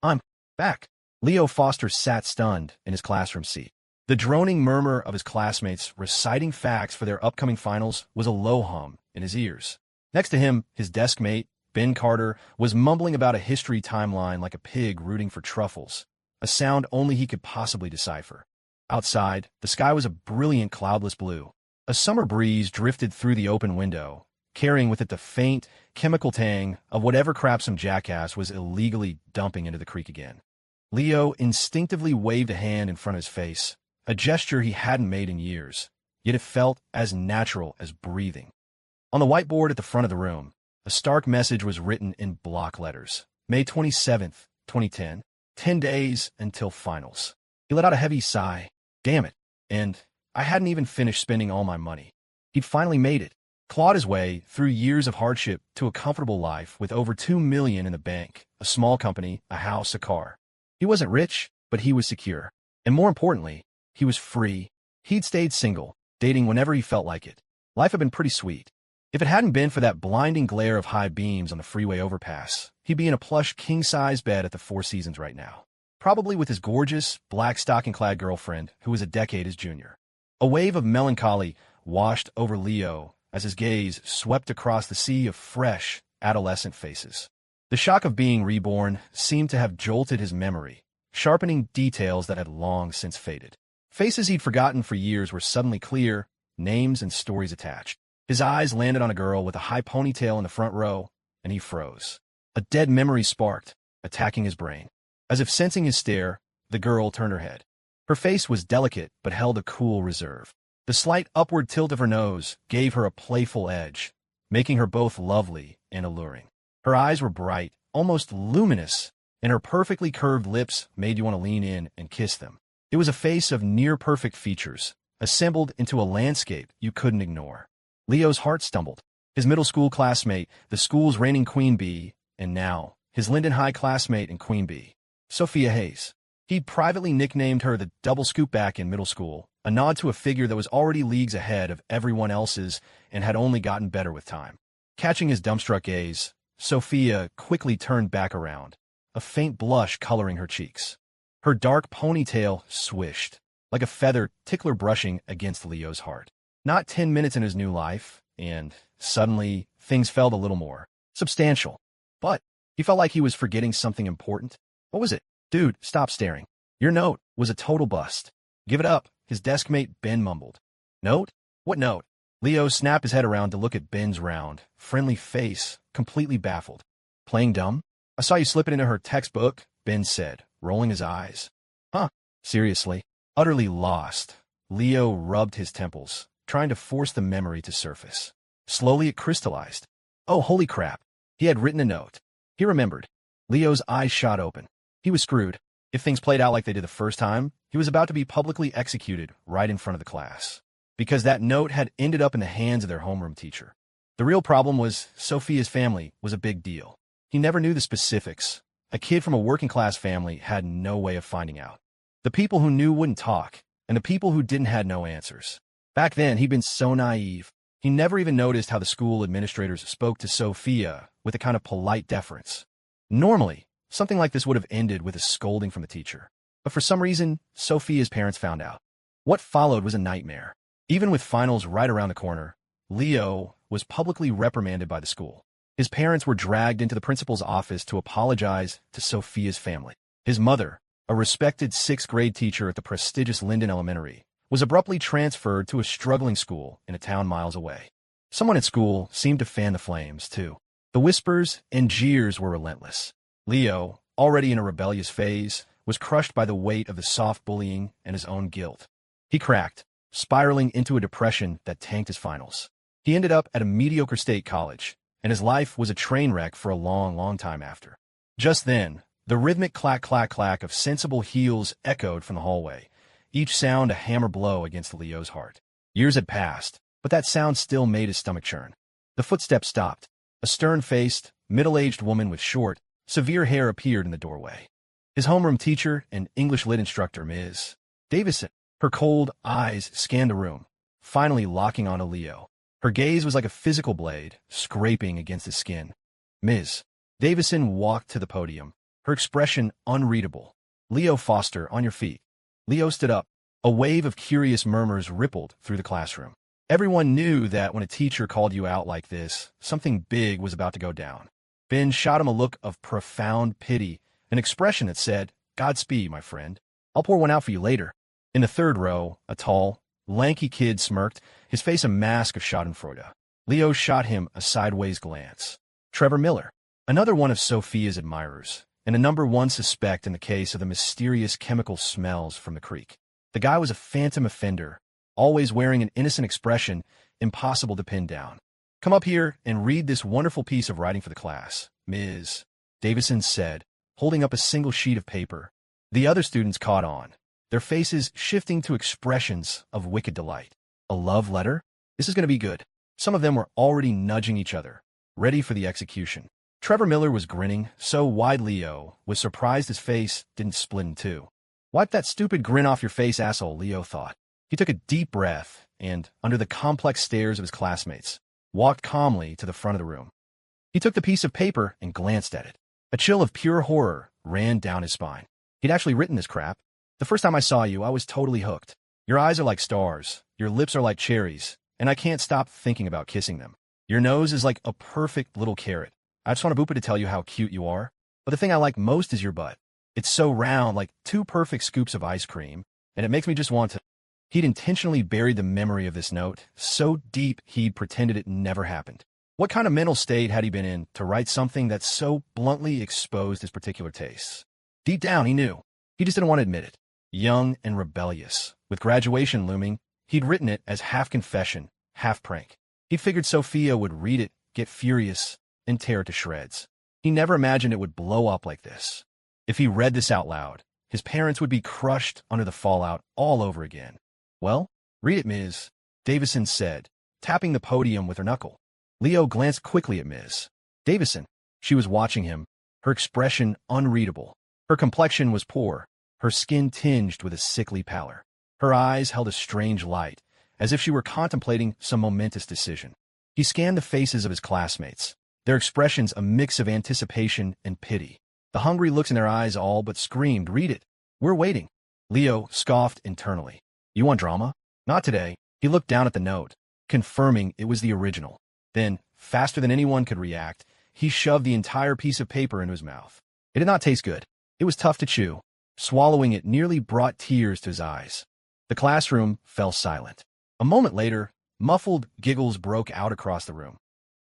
I'm back. Leo Foster sat stunned in his classroom seat. The droning murmur of his classmates reciting facts for their upcoming finals was a low hum in his ears. Next to him, his desk mate, Ben Carter, was mumbling about a history timeline like a pig rooting for truffles, a sound only he could possibly decipher. Outside, the sky was a brilliant cloudless blue. A summer breeze drifted through the open window, carrying with it the faint, chemical tang of whatever crap some jackass was illegally dumping into the creek again. Leo instinctively waved a hand in front of his face, a gesture he hadn't made in years, yet it felt as natural as breathing. On the whiteboard at the front of the room, a stark message was written in block letters. May 27th, 2010, 10 days until finals. He let out a heavy sigh. Damn it. And I hadn't even finished spending all my money. He'd finally made it, clawed his way through years of hardship to a comfortable life with over $2 million in the bank, a small company, a house, a car. He wasn't rich, but he was secure. And more importantly, he was free. He'd stayed single, dating whenever he felt like it. Life had been pretty sweet. If it hadn't been for that blinding glare of high beams on the freeway overpass, he'd be in a plush king-size bed at the Four Seasons right now. Probably with his gorgeous, black stocking-clad girlfriend, who was a decade his junior. A wave of melancholy washed over Leo as his gaze swept across the sea of fresh, adolescent faces. The shock of being reborn seemed to have jolted his memory, sharpening details that had long since faded. Faces he'd forgotten for years were suddenly clear, names and stories attached. His eyes landed on a girl with a high ponytail in the front row, and he froze. A dead memory sparked, attacking his brain. As if sensing his stare, the girl turned her head. Her face was delicate but held a cool reserve. The slight upward tilt of her nose gave her a playful edge, making her both lovely and alluring. Her eyes were bright, almost luminous, and her perfectly curved lips made you want to lean in and kiss them. It was a face of near-perfect features, assembled into a landscape you couldn't ignore. Leo's heart stumbled. His middle school classmate, the school's reigning queen bee, and now, his Linden High classmate and queen bee, Sophia Hayes. He'd privately nicknamed her the double scoop back in middle school, a nod to a figure that was already leagues ahead of everyone else's and had only gotten better with time. Catching his dumbstruck gaze, Sophia quickly turned back around, a faint blush coloring her cheeks. Her dark ponytail swished, like a feather tickler brushing against Leo's heart. Not 10 minutes in his new life, and suddenly things felt a little more substantial. But he felt like he was forgetting something important. What was it? Dude, stop staring. Your note was a total bust. Give it up, his desk mate Ben mumbled. Note? What note? Leo snapped his head around to look at Ben's round, friendly face, completely baffled. Playing dumb? I saw you slip it into her textbook, Ben said, rolling his eyes. Huh? Seriously? Utterly lost, Leo rubbed his temples, trying to force the memory to surface. Slowly it crystallized. Oh, holy crap. He had written a note. He remembered. Leo's eyes shot open. He was screwed. If things played out like they did the first time, he was about to be publicly executed right in front of the class. Because that note had ended up in the hands of their homeroom teacher. The real problem was Sophia's family was a big deal. He never knew the specifics. A kid from a working-class family had no way of finding out. The people who knew wouldn't talk, and the people who didn't had no answers. Back then, he'd been so naive. He never even noticed how the school administrators spoke to Sophia with a kind of polite deference. Normally, something like this would have ended with a scolding from the teacher. But for some reason, Sophia's parents found out. What followed was a nightmare. Even with finals right around the corner, Leo was publicly reprimanded by the school. His parents were dragged into the principal's office to apologize to Sophia's family. His mother, a respected sixth-grade teacher at the prestigious Linden Elementary, was abruptly transferred to a struggling school in a town miles away. Someone at school seemed to fan the flames, too. The whispers and jeers were relentless. Leo, already in a rebellious phase, was crushed by the weight of the soft bullying and his own guilt. He cracked, spiraling into a depression that tanked his finals. He ended up at a mediocre state college, and his life was a train wreck for a long, long time after. Just then, the rhythmic clack-clack-clack of sensible heels echoed from the hallway, each sound a hammer blow against Leo's heart. Years had passed, but that sound still made his stomach churn. The footsteps stopped. A stern-faced, middle-aged woman with short, severe hair appeared in the doorway. His homeroom teacher and English lit instructor, Ms. Davison. Her cold eyes scanned the room, finally locking onto Leo. Her gaze was like a physical blade, scraping against his skin. Ms. Davison walked to the podium, her expression unreadable. "Leo Foster, on your feet." Leo stood up. A wave of curious murmurs rippled through the classroom. Everyone knew that when a teacher called you out like this, something big was about to go down. Ben shot him a look of profound pity, an expression that said, "Godspeed, my friend. I'll pour one out for you later." In the third row, a tall, lanky kid smirked, his face a mask of schadenfreude. Leo shot him a sideways glance. Trevor Miller, another one of Sophia's admirers, and a #1 suspect in the case of the mysterious chemical smells from the creek. The guy was a phantom offender, always wearing an innocent expression, impossible to pin down. "Come up here and read this wonderful piece of writing for the class, Ms. Davison said, holding up a single sheet of paper. The other students caught on, their faces shifting to expressions of wicked delight. A love letter? This is going to be good. Some of them were already nudging each other, ready for the execution. Trevor Miller was grinning so wide Leo was surprised his face didn't split in two. "Wipe that stupid grin off your face, asshole," Leo thought. He took a deep breath and, under the complex stares of his classmates, walked calmly to the front of the room. He took the piece of paper and glanced at it. A chill of pure horror ran down his spine. He'd actually written this crap. "The first time I saw you, I was totally hooked. Your eyes are like stars, your lips are like cherries, and I can't stop thinking about kissing them. Your nose is like a perfect little carrot. I just want to boop it to tell you how cute you are. But the thing I like most is your butt. It's so round, like 2 perfect scoops of ice cream, and it makes me just want to..." He'd intentionally buried the memory of this note so deep he'd pretended it never happened. What kind of mental state had he been in to write something that so bluntly exposed his particular tastes? Deep down, he knew. He just didn't want to admit it. Young and rebellious, with graduation looming, he'd written it as half confession, half prank. He'd figured Sophia would read it, get furious, and tear it to shreds. He never imagined it would blow up like this. If he read this out loud, his parents would be crushed under the fallout all over again. "Well, read it, Ms. Davison said, tapping the podium with her knuckle. Leo glanced quickly at Ms. Davison. She was watching him, her expression unreadable. Her complexion was poor, her skin tinged with a sickly pallor. Her eyes held a strange light, as if she were contemplating some momentous decision. He scanned the faces of his classmates, their expressions a mix of anticipation and pity. The hungry looks in their eyes all but screamed, "Read it. We're waiting." Leo scoffed internally. "You want drama? Not today." He looked down at the note, confirming it was the original. Then, faster than anyone could react, he shoved the entire piece of paper into his mouth. It did not taste good. It was tough to chew. Swallowing it nearly brought tears to his eyes. The classroom fell silent. A moment later, muffled giggles broke out across the room.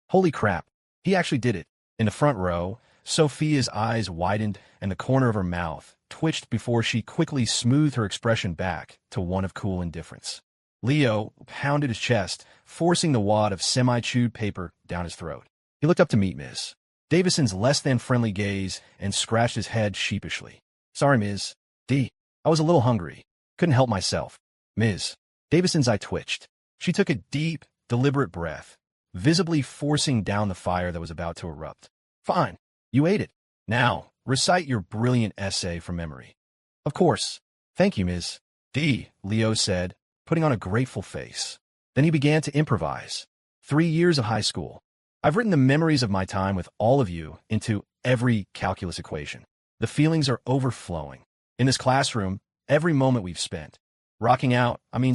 "Holy crap, he actually did it." In the front row, Sophia's eyes widened and the corner of her mouth twitched before she quickly smoothed her expression back to one of cool indifference. Leo pounded his chest, forcing the wad of semi-chewed paper down his throat. He looked up to meet Ms. Davison's less-than-friendly gaze and scratched his head sheepishly. "Sorry, Ms. D. I was a little hungry. Couldn't help myself." Ms. Davison's eye twitched. She took a deep, deliberate breath, visibly forcing down the fire that was about to erupt. "Fine. You ate it. Now, recite your brilliant essay from memory." "Of course. Thank you, Ms. D," Leo said, putting on a grateful face. Then he began to improvise. 3 years of high school. I've written the memories of my time with all of you into every calculus equation. The feelings are overflowing. In this classroom, every moment we've spent,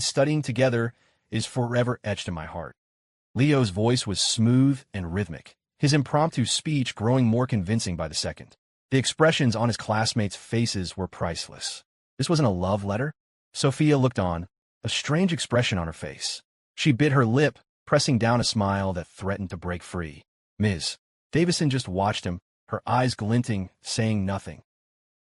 studying together, is forever etched in my heart. Leo's voice was smooth and rhythmic, his impromptu speech growing more convincing by the second. The expressions on his classmates' faces were priceless. This wasn't a love letter. Sophia looked on, a strange expression on her face. She bit her lip, pressing down a smile that threatened to break free. Ms. Davison just watched him, her eyes glinting, saying nothing.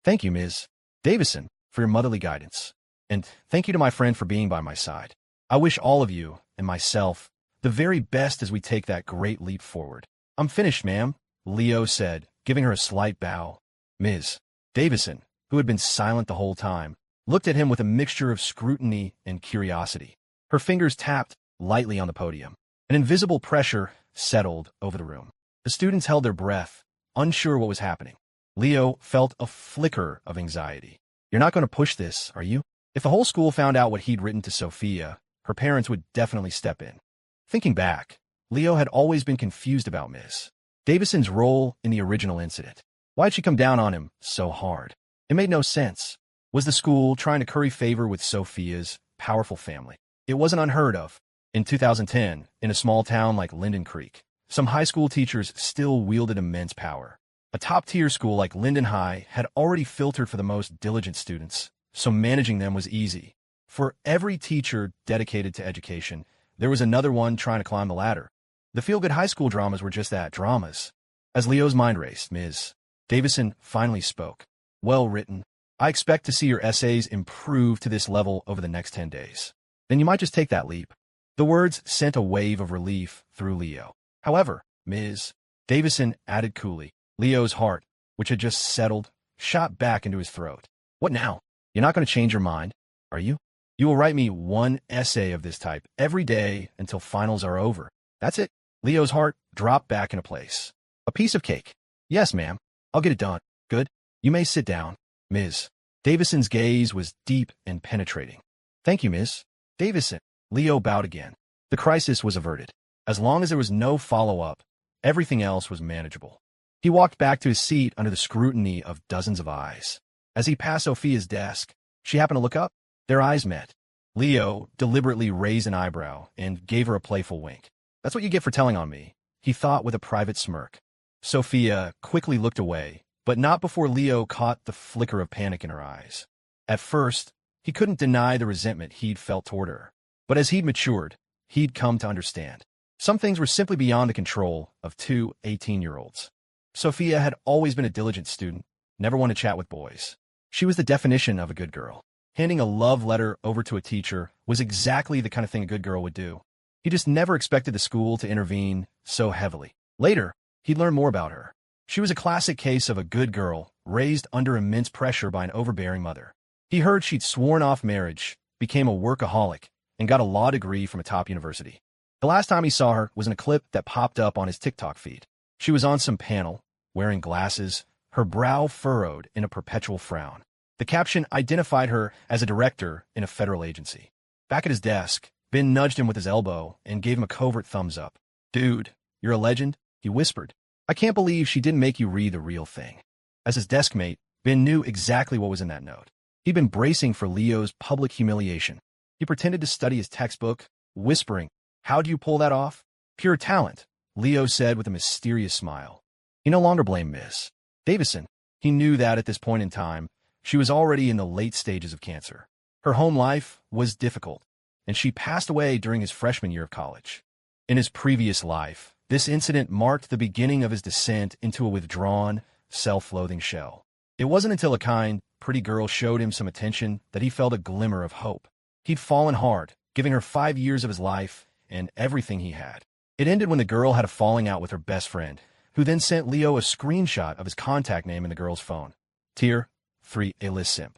"Thank you, Ms. Davison, for your motherly guidance. And thank you to my friend for being by my side. I wish all of you, and myself, the very best as we take that great leap forward." "I'm finished, ma'am," Leo said, giving her a slight bow. Ms. Davison, who had been silent the whole time, looked at him with a mixture of scrutiny and curiosity. Her fingers tapped lightly on the podium. An invisible pressure settled over the room. The students held their breath, unsure what was happening. Leo felt a flicker of anxiety. "You're not going to push this, are you?" If the whole school found out what he'd written to Sophia, her parents would definitely step in. Thinking back, Leo had always been confused about Ms. Davison's role in the original incident. Why'd she come down on him so hard? It made no sense. Was the school trying to curry favor with Sophia's powerful family? It wasn't unheard of. In 2010, in a small town like Linden Creek, some high school teachers still wielded immense power. A top-tier school like Linden High had already filtered for the most diligent students, so managing them was easy. For every teacher dedicated to education, there was another one trying to climb the ladder. The feel-good high school dramas were just that, dramas. As Leo's mind raced, Ms. Davison finally spoke. Well written. I expect to see your essays improve to this level over the next 10 days. Then you might just take that leap. The words sent a wave of relief through Leo. However, Ms. Davison added coolly, Leo's heart, which had just settled, shot back into his throat. What now? You're not going to change your mind, are you? You will write me one essay of this type every day until finals are over. That's it. Leo's heart dropped back into place. A piece of cake. Yes, ma'am. I'll get it done. Good. You may sit down. Ms. Davison's gaze was deep and penetrating. Thank you, Ms. Davison. Leo bowed again. The crisis was averted. As long as there was no follow-up, everything else was manageable. He walked back to his seat under the scrutiny of dozens of eyes. As he passed Sophia's desk, she happened to look up. Their eyes met. Leo deliberately raised an eyebrow and gave her a playful wink. That's what you get for telling on me, he thought with a private smirk. Sophia quickly looked away, but not before Leo caught the flicker of panic in her eyes. At first, he couldn't deny the resentment he'd felt toward her. But as he'd matured, he'd come to understand. Some things were simply beyond the control of two 18-year-olds. Sophia had always been a diligent student, never one to chat with boys. She was the definition of a good girl. Handing a love letter over to a teacher was exactly the kind of thing a good girl would do. He just never expected the school to intervene so heavily. Later, he'd learn more about her. She was a classic case of a good girl raised under immense pressure by an overbearing mother. He heard she'd sworn off marriage, became a workaholic, and got a law degree from a top university. The last time he saw her was in a clip that popped up on his TikTok feed. She was on some panel, wearing glasses, her brow furrowed in a perpetual frown. The caption identified her as a director in a federal agency. Back at his desk, Ben nudged him with his elbow and gave him a covert thumbs up. Dude, you're a legend, he whispered. I can't believe she didn't make you read the real thing. As his desk mate, Ben knew exactly what was in that note. He'd been bracing for Leo's public humiliation. He pretended to study his textbook, whispering, "How do you pull that off?" "Pure talent," Leo said with a mysterious smile. He no longer blamed Ms. Davison. He knew that at this point in time, she was already in the late stages of cancer. Her home life was difficult, and she passed away during his freshman year of college. In his previous life, this incident marked the beginning of his descent into a withdrawn, self-loathing shell. It wasn't until a kind, pretty girl showed him some attention that he felt a glimmer of hope. He'd fallen hard, giving her 5 years of his life and everything he had. It ended when the girl had a falling out with her best friend, who then sent Leo a screenshot of his contact name in the girl's phone. Tier 3 A-list simp.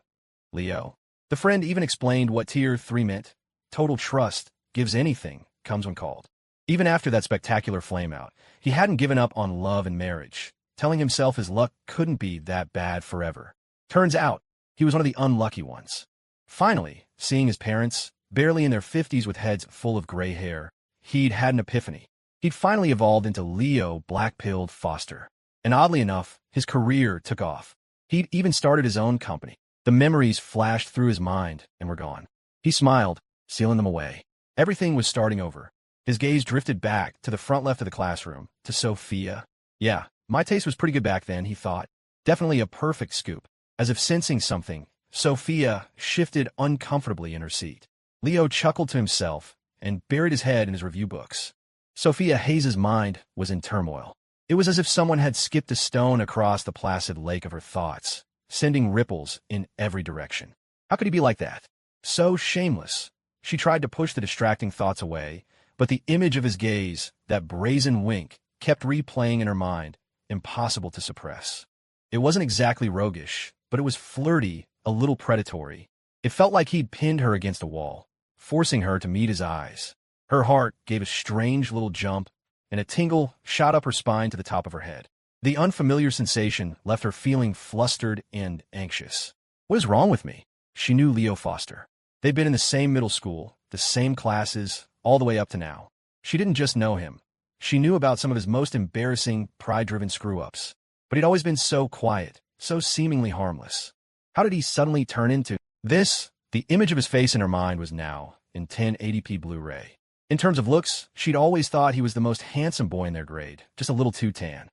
Leo. The friend even explained what Tier 3 meant. Total trust, gives anything, comes when called. Even after that spectacular flameout, he hadn't given up on love and marriage, telling himself his luck couldn't be that bad forever. Turns out, he was one of the unlucky ones. Finally, seeing his parents, barely in their 50s with heads full of gray hair, he'd had an epiphany. He'd finally evolved into Leo Black-Pilled Foster. And oddly enough, his career took off. He'd even started his own company. The memories flashed through his mind and were gone. He smiled, sealing them away. Everything was starting over. His gaze drifted back to the front left of the classroom, to Sophia. Yeah, my taste was pretty good back then, he thought. Definitely a perfect scoop. As if sensing something, Sophia shifted uncomfortably in her seat. Leo chuckled to himself and buried his head in his review books. Sophia Hayes's mind was in turmoil. It was as if someone had skipped a stone across the placid lake of her thoughts, sending ripples in every direction. How could he be like that? So shameless. She tried to push the distracting thoughts away, but the image of his gaze, that brazen wink, kept replaying in her mind, impossible to suppress. It wasn't exactly roguish, but it was flirty, a little predatory. It felt like he'd pinned her against a wall, forcing her to meet his eyes. Her heart gave a strange little jump, and a tingle shot up her spine to the top of her head. The unfamiliar sensation left her feeling flustered and anxious. What is wrong with me? She knew Leo Foster. They'd been in the same middle school, the same classes, all the way up to now. She didn't just know him. She knew about some of his most embarrassing, pride-driven screw-ups. but he'd always been so quiet, so seemingly harmless. How did he suddenly turn into this? The image of his face in her mind was now in 1080p Blu-ray. In terms of looks, she'd always thought he was the most handsome boy in their grade, just a little too tan.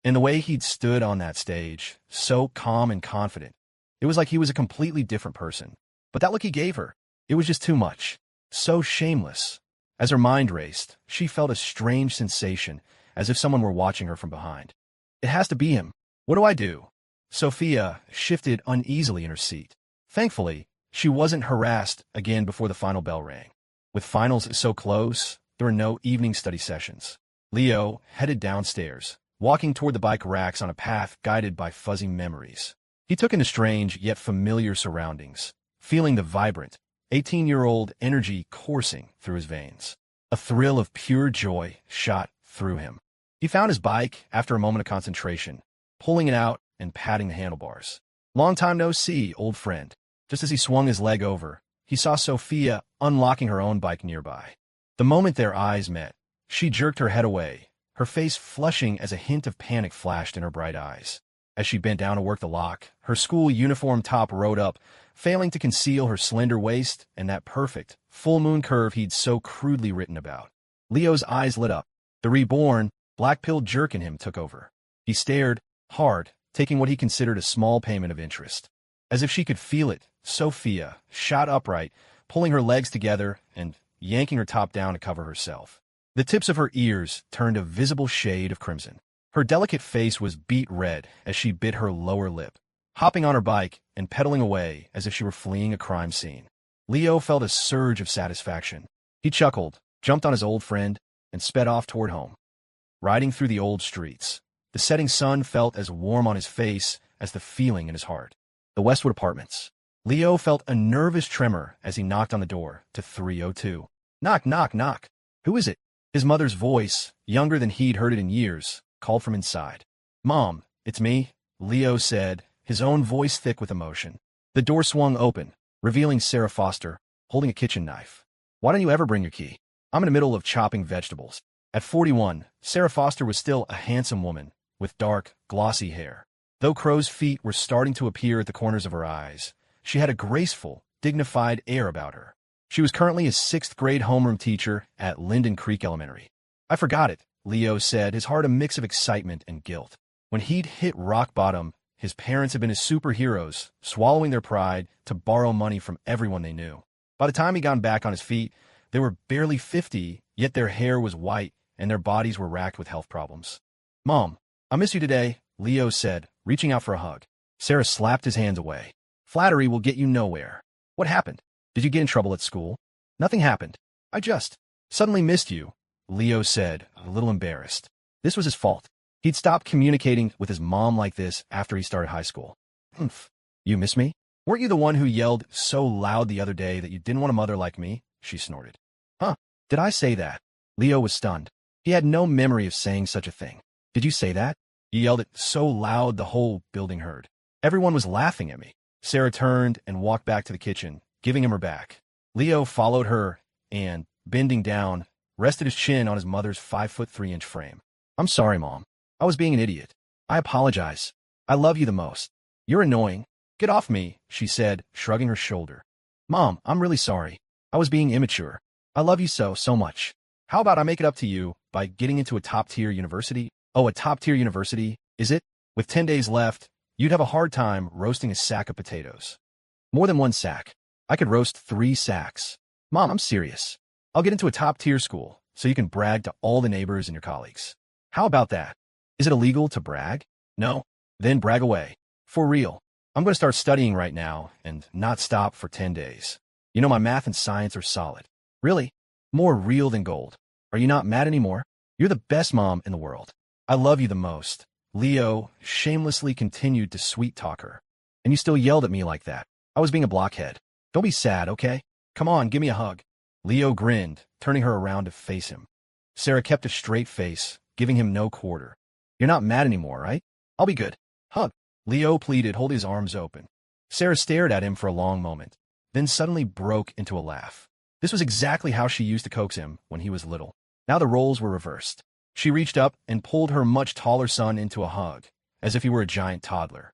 And the way he'd stood on that stage, so calm and confident, it was like he was a completely different person. But that look he gave her, it was just too much. So shameless. As her mind raced, she felt a strange sensation, as if someone were watching her from behind. It has to be him. What do I do? Sophia shifted uneasily in her seat. Thankfully, she wasn't harassed again before the final bell rang. With finals so close, there were no evening study sessions. Leo headed downstairs, walking toward the bike racks on a path guided by fuzzy memories. He took in the strange yet familiar surroundings, feeling the vibrant, 18-year-old energy coursing through his veins. A thrill of pure joy shot through him. He found his bike after a moment of concentration, pulling it out and patting the handlebars. Long time no see, old friend. Just as he swung his leg over, he saw Sophia unlocking her own bike nearby. The moment their eyes met, she jerked her head away, her face flushing as a hint of panic flashed in her bright eyes. As she bent down to work the lock, her school uniform top rode up, failing to conceal her slender waist and that perfect, full-moon curve he'd so crudely written about. Leo's eyes lit up. The reborn, black-pilled jerk in him took over. He stared, hard, taking what he considered a small payment of interest. As if she could feel it, Sophia shot upright, pulling her legs together and yanking her top down to cover herself. The tips of her ears turned a visible shade of crimson. Her delicate face was beet red as she bit her lower lip, hopping on her bike and pedaling away as if she were fleeing a crime scene. Leo felt a surge of satisfaction. He chuckled, jumped on his old friend, and sped off toward home. Riding through the old streets, the setting sun felt as warm on his face as the feeling in his heart. The Westwood Apartments. Leo felt a nervous tremor as he knocked on the door to 302. Knock, knock, knock. Who is it? His mother's voice, younger than he'd heard it in years, called from inside. Mom, it's me, Leo said, his own voice thick with emotion. The door swung open, revealing Sarah Foster, holding a kitchen knife. Why don't you ever bring your key? I'm in the middle of chopping vegetables. At 41, Sarah Foster was still a handsome woman, with dark, glossy hair. Though crow's feet were starting to appear at the corners of her eyes, she had a graceful, dignified air about her. She was currently a 6th-grade homeroom teacher at Linden Creek Elementary. I forgot it, Leo said, his heart a mix of excitement and guilt. When he'd hit rock bottom, his parents had been his superheroes, swallowing their pride to borrow money from everyone they knew. By the time he got back on his feet, they were barely 50, yet their hair was white and their bodies were racked with health problems. Mom, I miss you today, Leo said, reaching out for a hug. Sarah slapped his hands away. Flattery will get you nowhere. What happened? Did you get in trouble at school? Nothing happened. I just suddenly missed you, Leo said, a little embarrassed. This was his fault. He'd stopped communicating with his mom like this after he started high school. Humph. You miss me? Weren't you the one who yelled so loud the other day that you didn't want a mother like me? She snorted. Huh? Did I say that? Leo was stunned. He had no memory of saying such a thing. Did you say that? You yelled it so loud the whole building heard. Everyone was laughing at me. Sarah turned and walked back to the kitchen, giving him her back. Leo followed her and, bending down, rested his chin on his mother's 5'3" frame. I'm sorry, Mom. I was being an idiot. I apologize. I love you the most. You're annoying. Get off me, she said, shrugging her shoulder. Mom, I'm really sorry. I was being immature. I love you so much. How about I make it up to you by getting into a top-tier university? Oh, a top-tier university, is it? With 10 days left, you'd have a hard time roasting a sack of potatoes. More than one sack. I could roast 3 sacks. Mom, I'm serious. I'll get into a top-tier school so you can brag to all the neighbors and your colleagues. How about that? Is it illegal to brag? No? Then brag away. For real. I'm going to start studying right now and not stop for 10 days. You know, my math and science are solid. Really? More real than gold. Are you not mad anymore? You're the best mom in the world. I love you the most. Leo shamelessly continued to sweet-talk her. And you still yelled at me like that. I was being a blockhead. Don't be sad, okay? Come on, give me a hug. Leo grinned, turning her around to face him. Sarah kept a straight face, giving him no quarter. You're not mad anymore, right? I'll be good. Hug. Leo pleaded, holding his arms open. Sarah stared at him for a long moment, then suddenly broke into a laugh. This was exactly how she used to coax him when he was little. Now the roles were reversed. She reached up and pulled her much taller son into a hug, as if he were a giant toddler.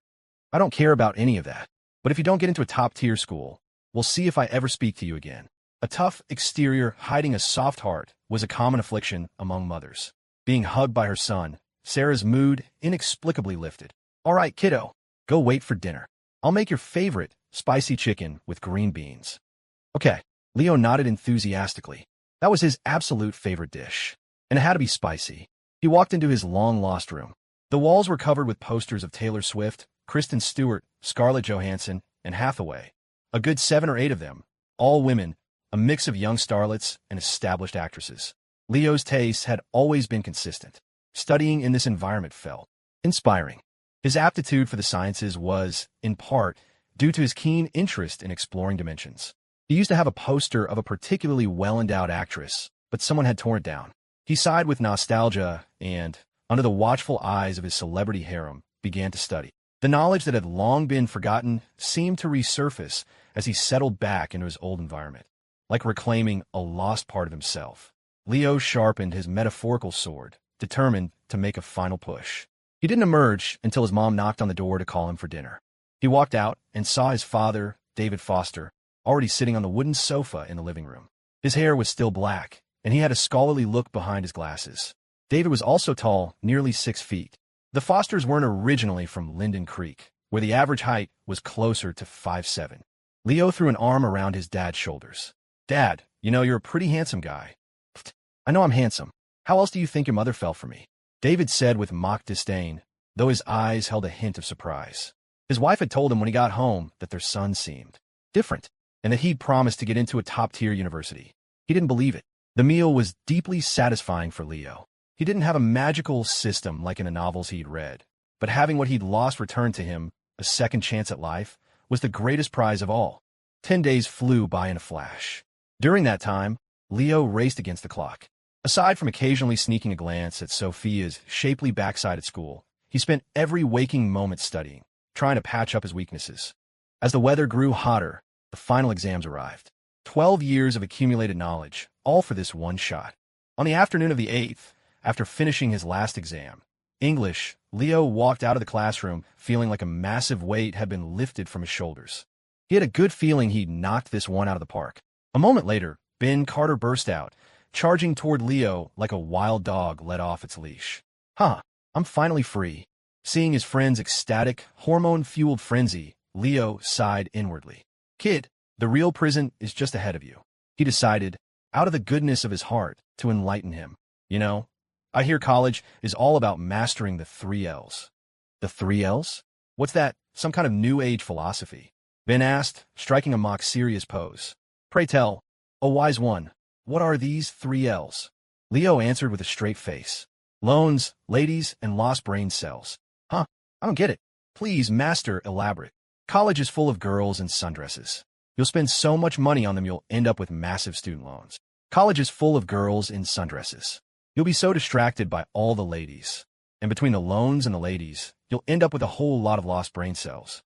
I don't care about any of that. But if you don't get into a top-tier school, we'll see if I ever speak to you again. A tough exterior hiding a soft heart was a common affliction among mothers. Being hugged by her son, Sarah's mood inexplicably lifted. All right, kiddo, go wait for dinner. I'll make your favorite spicy chicken with green beans. Okay, Leo nodded enthusiastically. That was his absolute favorite dish. And it had to be spicy. He walked into his long-lost room. The walls were covered with posters of Taylor Swift, Kristen Stewart, Scarlett Johansson, and Hathaway. A good 7 or 8 of them, all women, a mix of young starlets and established actresses. Leo's tastes had always been consistent. Studying in this environment felt inspiring. His aptitude for the sciences was, in part, due to his keen interest in exploring dimensions. He used to have a poster of a particularly well-endowed actress, but someone had torn it down. He sighed with nostalgia and, under the watchful eyes of his celebrity harem, began to study. The knowledge that had long been forgotten seemed to resurface as he settled back into his old environment, like reclaiming a lost part of himself. Leo sharpened his metaphorical sword, determined to make a final push. He didn't emerge until his mom knocked on the door to call him for dinner. He walked out and saw his father, David Foster, already sitting on the wooden sofa in the living room. His hair was still black, and he had a scholarly look behind his glasses. David was also tall, nearly 6 feet. The Fosters weren't originally from Linden Creek, where the average height was closer to 5'7". Leo threw an arm around his dad's shoulders. Dad, you're a pretty handsome guy. I know I'm handsome. How else do you think your mother fell for me? David said with mock disdain, though his eyes held a hint of surprise. His wife had told him when he got home that their son seemed different, and that he'd promised to get into a top-tier university. He didn't believe it. The meal was deeply satisfying for Leo. He didn't have a magical system like in the novels he'd read, but having what he'd lost returned to him, a second chance at life, was the greatest prize of all. 10 days flew by in a flash. During that time, Leo raced against the clock. Aside from occasionally sneaking a glance at Sophia's shapely backside at school, he spent every waking moment studying, trying to patch up his weaknesses. As the weather grew hotter, the final exams arrived. 12 years of accumulated knowledge, all for this one shot. On the afternoon of the 8th, after finishing his last exam, English, Leo walked out of the classroom feeling like a massive weight had been lifted from his shoulders. He had a good feeling he'd knocked this one out of the park. A moment later, Ben Carter burst out, charging toward Leo like a wild dog let off its leash. I'm finally free. Seeing his friend's ecstatic, hormone-fueled frenzy, Leo sighed inwardly. Kid, the real prison is just ahead of you. He decided, out of the goodness of his heart, to enlighten him. I hear college is all about mastering the 3 L's. The 3 L's? What's that? Some kind of new age philosophy? Ben asked, striking a mock serious pose. Pray tell, O wise one, what are these 3 L's? Leo answered with a straight face. Loans, ladies, and lost brain cells. I don't get it. Please, master, elaborate. College is full of girls and sundresses. You'll spend so much money on them you'll end up with massive student loans. College is full of girls in sundresses. You'll be so distracted by all the ladies. And between the loans and the ladies, you'll end up with a whole lot of lost brain cells.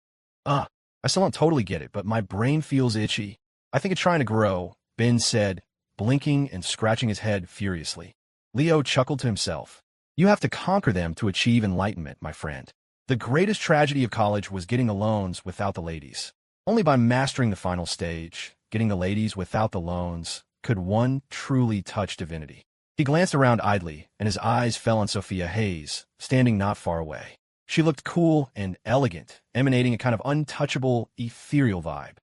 I still don't totally get it, but my brain feels itchy. I think it's trying to grow, Ben said, blinking and scratching his head furiously. Leo chuckled to himself. You have to conquer them to achieve enlightenment, my friend. The greatest tragedy of college was getting the loans without the ladies. Only by mastering the final stage, getting the ladies without the loans, could one truly touch divinity. He glanced around idly, and his eyes fell on Sophia Hayes, standing not far away. She looked cool and elegant, emanating a kind of untouchable, ethereal vibe.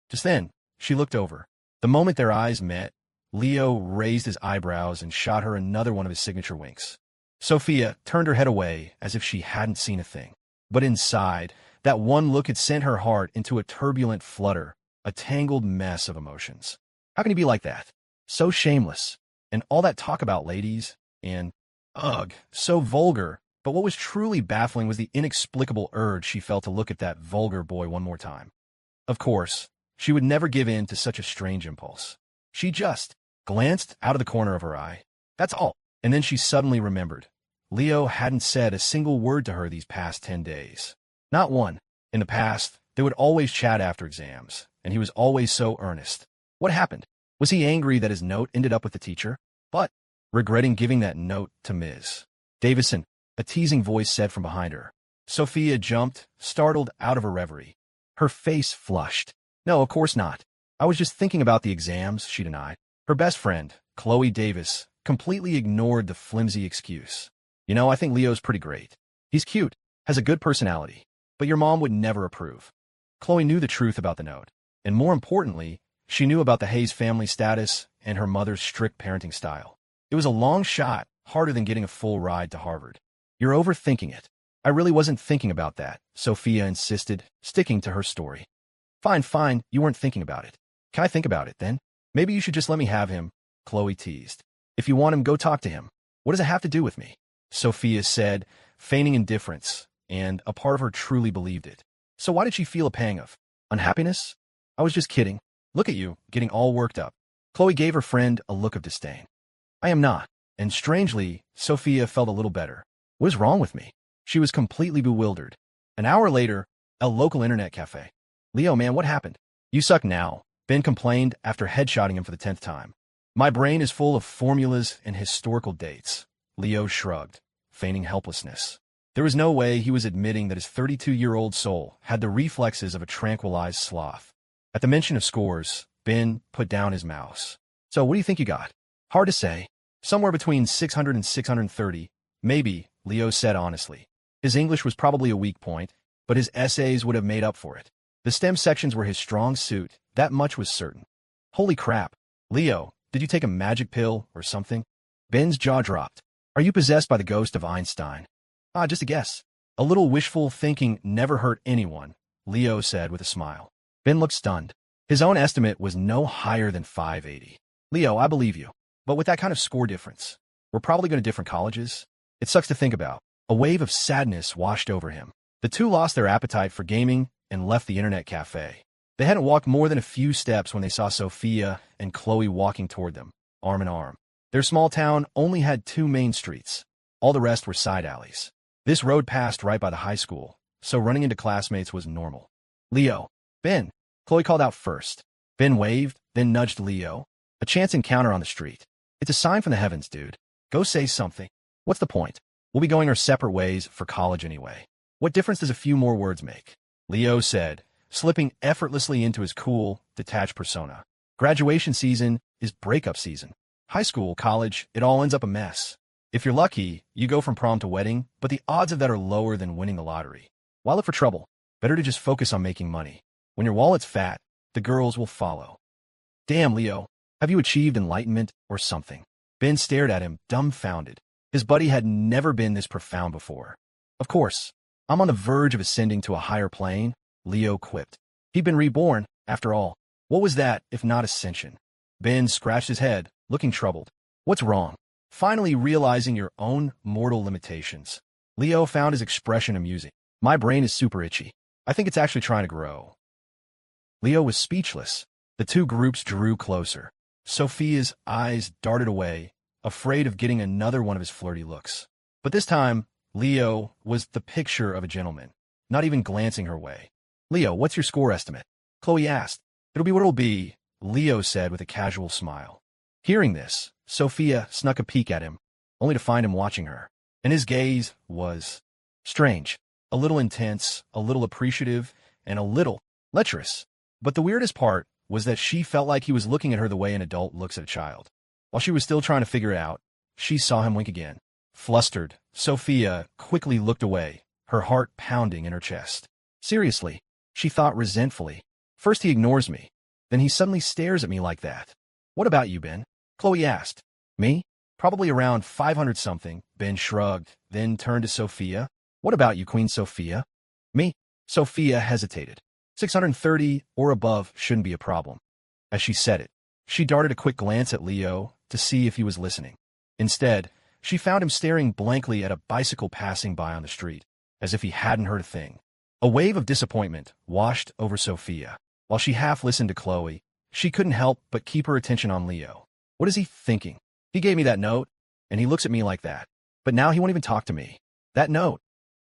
Just then, she looked over. The moment their eyes met, Leo raised his eyebrows and shot her another one of his signature winks. Sophia turned her head away as if she hadn't seen a thing. But inside, that one look had sent her heart into a turbulent flutter, a tangled mess of emotions. How can he be like that? So shameless. And all that talk about ladies, and, ugh, so vulgar. But what was truly baffling was the inexplicable urge she felt to look at that vulgar boy one more time. Of course, she would never give in to such a strange impulse. She just glanced out of the corner of her eye. That's all. And then she suddenly remembered. Leo hadn't said a single word to her these past 10 days. Not one. In the past, they would always chat after exams, and he was always so earnest. What happened? Was he angry that his note ended up with the teacher? But, regretting giving that note to Ms. Davison, a teasing voice said from behind her. Sophia jumped, startled out of her reverie. Her face flushed. No, of course not. I was just thinking about the exams, she denied. Her best friend, Chloe Davis, completely ignored the flimsy excuse. You know, I think Leo's pretty great. He's cute, has a good personality, but your mom would never approve. Chloe knew the truth about the note, and more importantly, she knew about the Hayes family status and her mother's strict parenting style. It was a long shot, harder than getting a full ride to Harvard. You're overthinking it. I really wasn't thinking about that, Sophia insisted, sticking to her story. Fine, you weren't thinking about it. Can I think about it, then? Maybe you should just let me have him, Chloe teased. If you want him, go talk to him. What does it have to do with me? Sophia said, feigning indifference, and a part of her truly believed it. So why did she feel a pang of unhappiness? I was just kidding. Look at you, getting all worked up. Chloe gave her friend a look of disdain. I am not. And strangely, Sophia felt a little better. What is wrong with me? She was completely bewildered. An hour later, a local internet cafe. Leo, man, what happened? You suck now, Ben complained after headshotting him for the 10th time. My brain is full of formulas and historical dates. Leo shrugged, feigning helplessness. There was no way he was admitting that his 32-year-old soul had the reflexes of a tranquilized sloth. At the mention of scores, Ben put down his mouse. So what do you think you got? Hard to say. Somewhere between 600 and 630, maybe, Leo said honestly. His English was probably a weak point, but his essays would have made up for it. The STEM sections were his strong suit, that much was certain. Holy crap. Leo, did you take a magic pill or something? Ben's jaw dropped. Are you possessed by the ghost of Einstein? Just a guess. A little wishful thinking never hurt anyone, Leo said with a smile. Ben looked stunned. His own estimate was no higher than 580. Leo, I believe you. But with that kind of score difference, we're probably going to different colleges. It sucks to think about. A wave of sadness washed over him. The two lost their appetite for gaming and left the internet cafe. They hadn't walked more than a few steps when they saw Sophia and Chloe walking toward them, arm in arm. Their small town only had 2 main streets. All the rest were side alleys. This road passed right by the high school, so running into classmates was normal. Leo. Ben. Chloe called out first. Ben waved, then nudged Leo. A chance encounter on the street. It's a sign from the heavens, dude. Go say something. What's the point? We'll be going our separate ways for college anyway. What difference does a few more words make? Leo said, slipping effortlessly into his cool, detached persona. Graduation season is breakup season. High school, college, it all ends up a mess. If you're lucky, you go from prom to wedding, but the odds of that are lower than winning the lottery. Why look for trouble? Better to just focus on making money. When your wallet's fat, the girls will follow. Damn, Leo, have you achieved enlightenment or something? Ben stared at him, dumbfounded. His buddy had never been this profound before. Of course, I'm on the verge of ascending to a higher plane, Leo quipped. He'd been reborn, after all. What was that, if not ascension? Ben scratched his head, looking troubled. What's wrong? Finally realizing your own mortal limitations. Leo found his expression amusing. My brain is super itchy. I think it's actually trying to grow. Leo was speechless. The two groups drew closer. Sophia's eyes darted away, afraid of getting another one of his flirty looks. But this time, Leo was the picture of a gentleman, not even glancing her way. Leo, what's your score estimate? Chloe asked. It'll be what it'll be, Leo said with a casual smile. Hearing this, Sophia snuck a peek at him, only to find him watching her. And his gaze was strange, a little intense, a little appreciative, and a little lecherous. But the weirdest part was that she felt like he was looking at her the way an adult looks at a child. While she was still trying to figure it out, she saw him wink again. Flustered, Sophia quickly looked away, her heart pounding in her chest. Seriously, she thought resentfully. First he ignores me, then he suddenly stares at me like that. What about you, Ben? Chloe asked. Me? Probably around 500-something, Ben shrugged, then turned to Sophia. What about you, Queen Sophia? Me? Sophia hesitated. 630 or above shouldn't be a problem. As she said it, she darted a quick glance at Leo to see if he was listening. Instead, she found him staring blankly at a bicycle passing by on the street, as if he hadn't heard a thing. A wave of disappointment washed over Sophia. While she half listened to Chloe, she couldn't help but keep her attention on Leo. What is he thinking? He gave me that note, and he looks at me like that. But now he won't even talk to me. That note.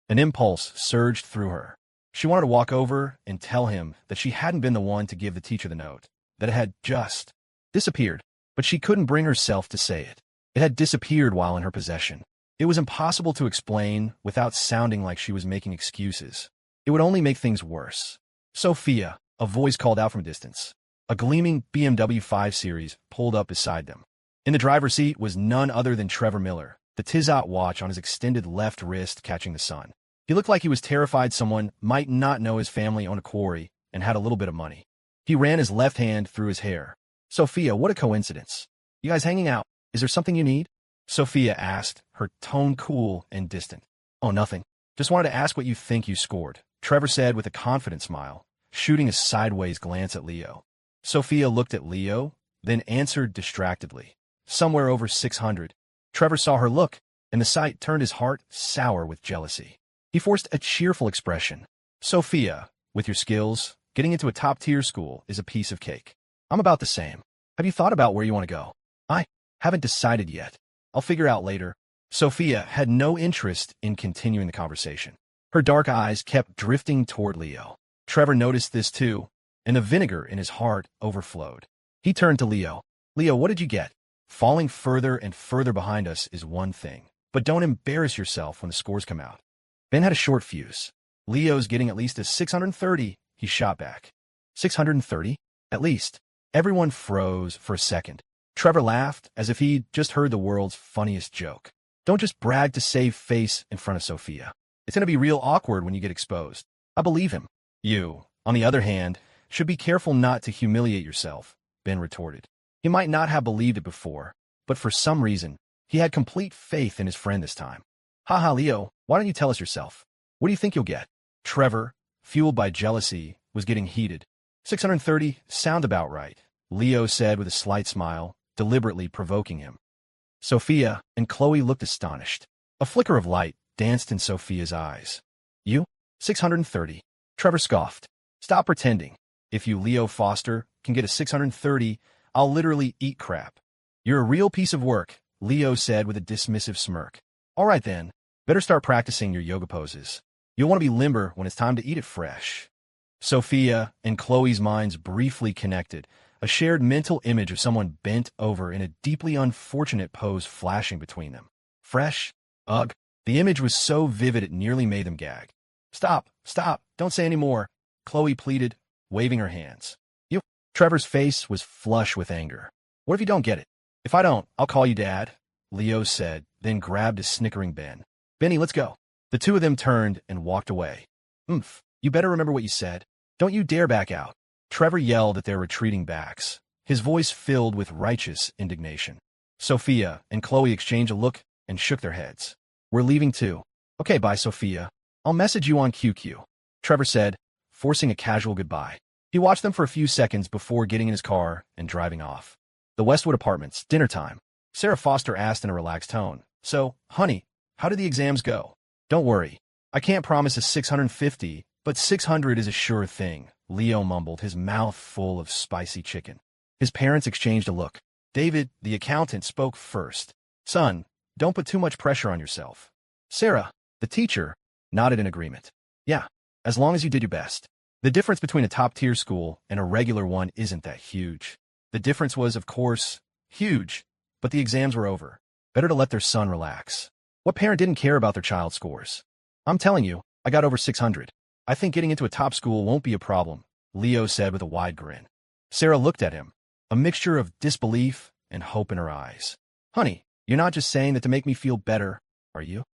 An impulse surged through her. She wanted to walk over and tell him that she hadn't been the one to give the teacher the note, that it had just disappeared, but she couldn't bring herself to say it. It had disappeared while in her possession. It was impossible to explain without sounding like she was making excuses. It would only make things worse. Sophia, a voice called out from a distance. A gleaming BMW 5 Series pulled up beside them. In the driver's seat was none other than Trevor Miller, the Tizot watch on his extended left wrist catching the sun. He looked like he was terrified someone might not know his family owned a quarry and had a little bit of money. He ran his left hand through his hair. Sophia, what a coincidence. You guys hanging out? Is there something you need? Sophia asked, her tone cool and distant. Oh, nothing. Just wanted to ask what you think you scored, Trevor said with a confident smile, shooting a sideways glance at Leo. Sophia looked at Leo, then answered distractedly. Somewhere over 600. Trevor saw her look, and the sight turned his heart sour with jealousy. He forced a cheerful expression. Sophia, with your skills, getting into a top-tier school is a piece of cake. I'm about the same. Have you thought about where you want to go? I haven't decided yet. I'll figure out later. Sophia had no interest in continuing the conversation. Her dark eyes kept drifting toward Leo. Trevor noticed this too, and the vinegar in his heart overflowed. He turned to Leo. Leo, what did you get? Falling further and further behind us is one thing, but don't embarrass yourself when the scores come out. Ben had a short fuse. Leo's getting at least a 630, he shot back. 630? At least. Everyone froze for a second. Trevor laughed as if he'd just heard the world's funniest joke. Don't just brag to save face in front of Sophia. It's going to be real awkward when you get exposed. I believe him. You, on the other hand, should be careful not to humiliate yourself, Ben retorted. He might not have believed it before, but for some reason, he had complete faith in his friend this time. Haha, Leo, why don't you tell us yourself? What do you think you'll get? Trevor, fueled by jealousy, was getting heated. 630 sound about right, Leo said with a slight smile, deliberately provoking him. Sophia and Chloe looked astonished. A flicker of light danced in Sophia's eyes. You? 630. Trevor scoffed. Stop pretending. If you, Leo Foster, can get a 630, I'll literally eat crap. You're a real piece of work, Leo said with a dismissive smirk. All right then, better start practicing your yoga poses. You'll want to be limber when it's time to eat it fresh. Sophia and Chloe's minds briefly connected, a shared mental image of someone bent over in a deeply unfortunate pose flashing between them. Fresh? Ugh. The image was so vivid it nearly made them gag. Stop, don't say any more, Chloe pleaded, waving her hands. You. Trevor's face was flush with anger. What if you don't get it? If I don't, I'll call you Dad, Leo said, then grabbed a snickering Ben. Benny, let's go. The two of them turned and walked away. You better remember what you said. Don't you dare back out. Trevor yelled at their retreating backs, his voice filled with righteous indignation. Sophia and Chloe exchanged a look and shook their heads. We're leaving too. Okay, bye, Sophia. I'll message you on QQ, Trevor said, forcing a casual goodbye. He watched them for a few seconds before getting in his car and driving off. The Westwood Apartments, dinner time. Sarah Foster asked in a relaxed tone. So, honey, how did the exams go? Don't worry. I can't promise a 650, but 600 is a sure thing, Leo mumbled, his mouth full of spicy chicken. His parents exchanged a look. David, the accountant, spoke first. Son, don't put too much pressure on yourself. Sarah, the teacher, nodded in agreement. Yeah, as long as you did your best. The difference between a top-tier school and a regular one isn't that huge. The difference was, of course, huge, but the exams were over. Better to let their son relax. What parent didn't care about their child's scores? I'm telling you, I got over 600. I think getting into a top school won't be a problem, Leo said with a wide grin. Sarah looked at him, a mixture of disbelief and hope in her eyes. Honey, you're not just saying that to make me feel better, are you?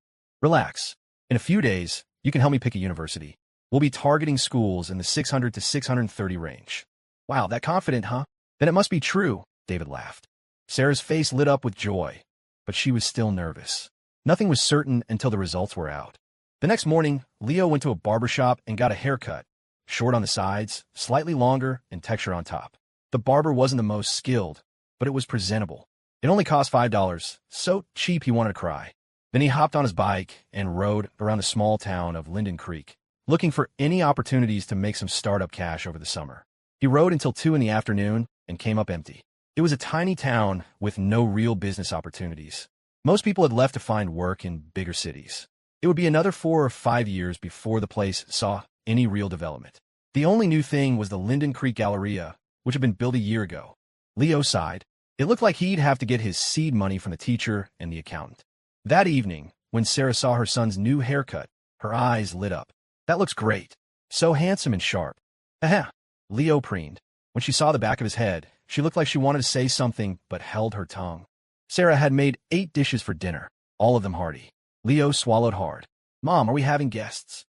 Relax. In a few days, you can help me pick a university. We'll be targeting schools in the 600 to 630 range. Wow, that confident, huh? Then it must be true, David laughed. Sarah's face lit up with joy, but she was still nervous. Nothing was certain until the results were out. The next morning, Leo went to a barbershop and got a haircut, short on the sides, slightly longer, and texture on top. The barber wasn't the most skilled, but it was presentable. It only cost $5, so cheap he wanted to cry. Then he hopped on his bike and rode around the small town of Linden Creek, looking for any opportunities to make some startup cash over the summer. He rode until 2 in the afternoon and came up empty. It was a tiny town with no real business opportunities. Most people had left to find work in bigger cities. It would be another 4 or 5 years before the place saw any real development. The only new thing was the Linden Creek Galleria, which had been built a year ago. Leo sighed. It looked like he'd have to get his seed money from the teacher and the accountant. That evening, When Sarah saw her son's new haircut, her eyes lit up. That looks great. So handsome and sharp. Aha! Leo preened. When she saw the back of his head, she looked like she wanted to say something but held her tongue. Sarah had made 8 dishes for dinner, all of them hearty. Leo swallowed hard. Mom, are we having guests?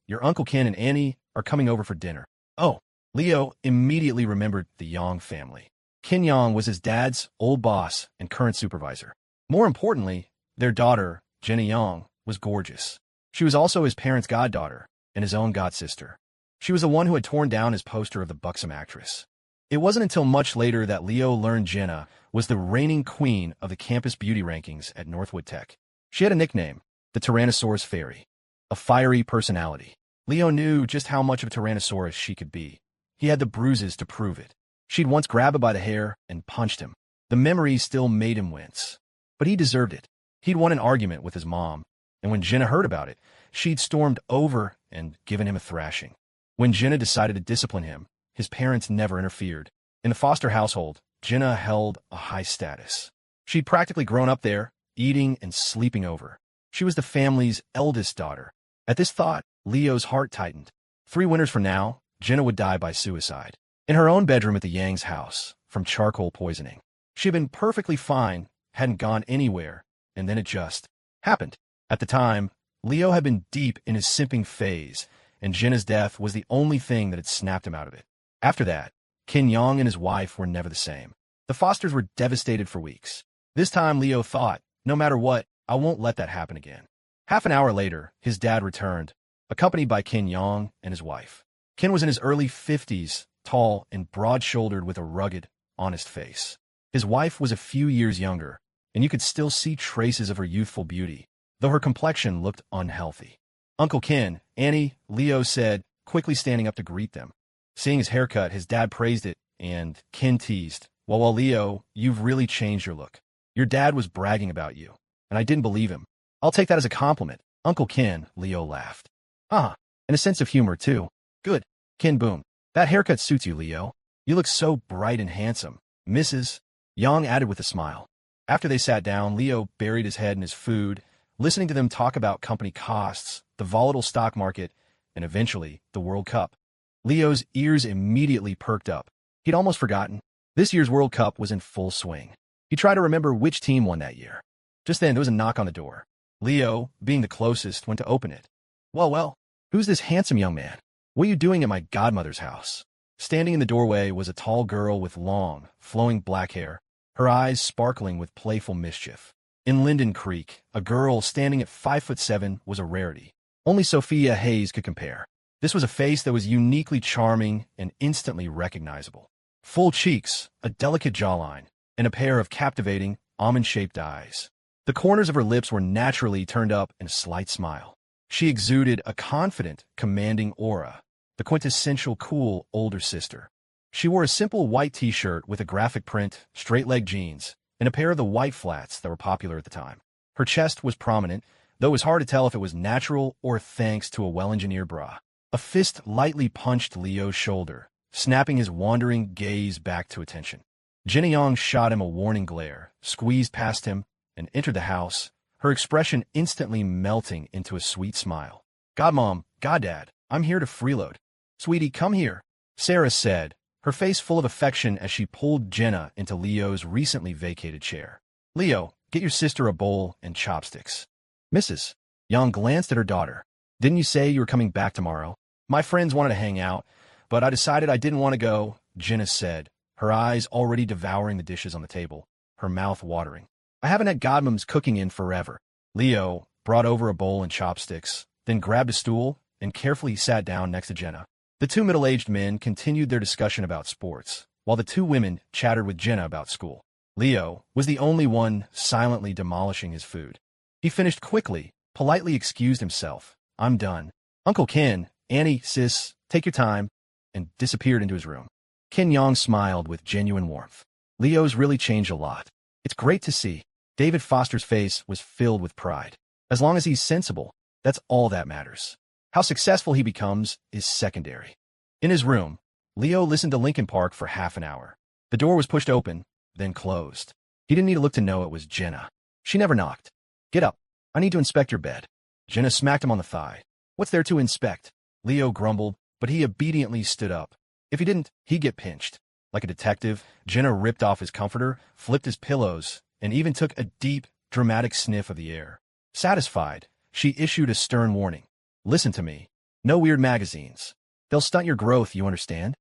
Your Uncle Ken and Annie are coming over for dinner. Oh, Leo immediately remembered the Yang family. Ken Yang was his dad's old boss and current supervisor. More importantly, their daughter, Jenna Yang, was gorgeous. She was also his parents' goddaughter and his own godsister. She was the one who had torn down his poster of the buxom actress. It wasn't until much later that Leo learned Jenna was the reigning queen of the campus beauty rankings at Northwood Tech. She had a nickname, the Tyrannosaurus Fairy, a fiery personality. Leo knew just how much of a Tyrannosaurus she could be. He had the bruises to prove it. She'd once grabbed him by the hair and punched him. The memory still made him wince. But he deserved it. He'd won an argument with his mom, and when Jenna heard about it, she'd stormed over and given him a thrashing. When Jenna decided to discipline him, his parents never interfered. In the foster household, Jenna held a high status. She'd practically grown up there, eating and sleeping over. She was the family's eldest daughter. At this thought, Leo's heart tightened. 3 winters from now, Jenna would die by suicide. In her own bedroom at the Yang's house, from charcoal poisoning. She had been perfectly fine, hadn't gone anywhere, and then it just happened. At the time, Leo had been deep in his simping phase, and Jenna's death was the only thing that had snapped him out of it. After that, Ken Yang and his wife were never the same. The Fosters were devastated for weeks. This time, Leo thought, no matter what, I won't let that happen again. Half an hour later, his dad returned, accompanied by Ken Yang and his wife. Ken was in his early 50s, tall and broad-shouldered with a rugged, honest face. His wife was a few years younger, and you could still see traces of her youthful beauty, though her complexion looked unhealthy. Uncle Ken, Annie, Leo said, quickly standing up to greet them. Seeing his haircut, his dad praised it, and Ken teased, well, Leo, you've really changed your look. Your dad was bragging about you, and I didn't believe him. I'll take that as a compliment. Uncle Ken, Leo laughed. And a sense of humor, too. Good. Ken boomed. That haircut suits you, Leo. You look so bright and handsome. Mrs. Yang added with a smile. After they sat down, Leo buried his head in his food, listening to them talk about company costs, the volatile stock market, and eventually the World Cup. Leo's ears immediately perked up. He'd almost forgotten. This year's World Cup was in full swing. He tried to remember which team won that year. Just then, there was a knock on the door. Leo, being the closest, went to open it. Well, who's this handsome young man? What are you doing at my godmother's house? Standing in the doorway was a tall girl with long, flowing black hair, her eyes sparkling with playful mischief. In Linden Creek, a girl standing at 5'7" was a rarity. Only Sophia Hayes could compare. This was a face that was uniquely charming and instantly recognizable. Full cheeks, a delicate jawline, and a pair of captivating, almond-shaped eyes. The corners of her lips were naturally turned up in a slight smile. She exuded a confident, commanding aura, the quintessential cool older sister. She wore a simple white t-shirt with a graphic print, straight-leg jeans, and a pair of the white flats that were popular at the time. Her chest was prominent, though it was hard to tell if it was natural or thanks to a well-engineered bra. A fist lightly punched Leo's shoulder, snapping his wandering gaze back to attention. Jenna Yang shot him a warning glare, squeezed past him, and entered the house, her expression instantly melting into a sweet smile. Godmom, Goddad, I'm here to freeload. Sweetie, come here, Sarah said, her face full of affection as she pulled Jenna into Leo's recently vacated chair. Leo, get your sister a bowl and chopsticks. Mrs. Yang glanced at her daughter. Didn't you say you were coming back tomorrow? My friends wanted to hang out, but I decided I didn't want to go, Jenna said, her eyes already devouring the dishes on the table, her mouth watering. I haven't had Godmom's cooking in forever. Leo brought over a bowl and chopsticks, then grabbed a stool and carefully sat down next to Jenna. The 2 middle-aged men continued their discussion about sports, while the 2 women chattered with Jenna about school. Leo was the only one silently demolishing his food. He finished quickly, politely excused himself. I'm done. Uncle Ken, Annie, sis, take your time, and disappeared into his room. Ken Yang smiled with genuine warmth. Leo's really changed a lot. It's great to see. David Foster's face was filled with pride. As long as he's sensible, that's all that matters. How successful he becomes is secondary. In his room, Leo listened to Linkin Park for half an hour. The door was pushed open, then closed. He didn't need to look to know it was Jenna. She never knocked. Get up. I need to inspect your bed. Jenna smacked him on the thigh. What's there to inspect? Leo grumbled, but he obediently stood up. If he didn't, he'd get pinched. Like a detective, Jenna ripped off his comforter, flipped his pillows, and even took a deep, dramatic sniff of the air. Satisfied, she issued a stern warning. Listen to me. No weird magazines. They'll stunt your growth, you understand?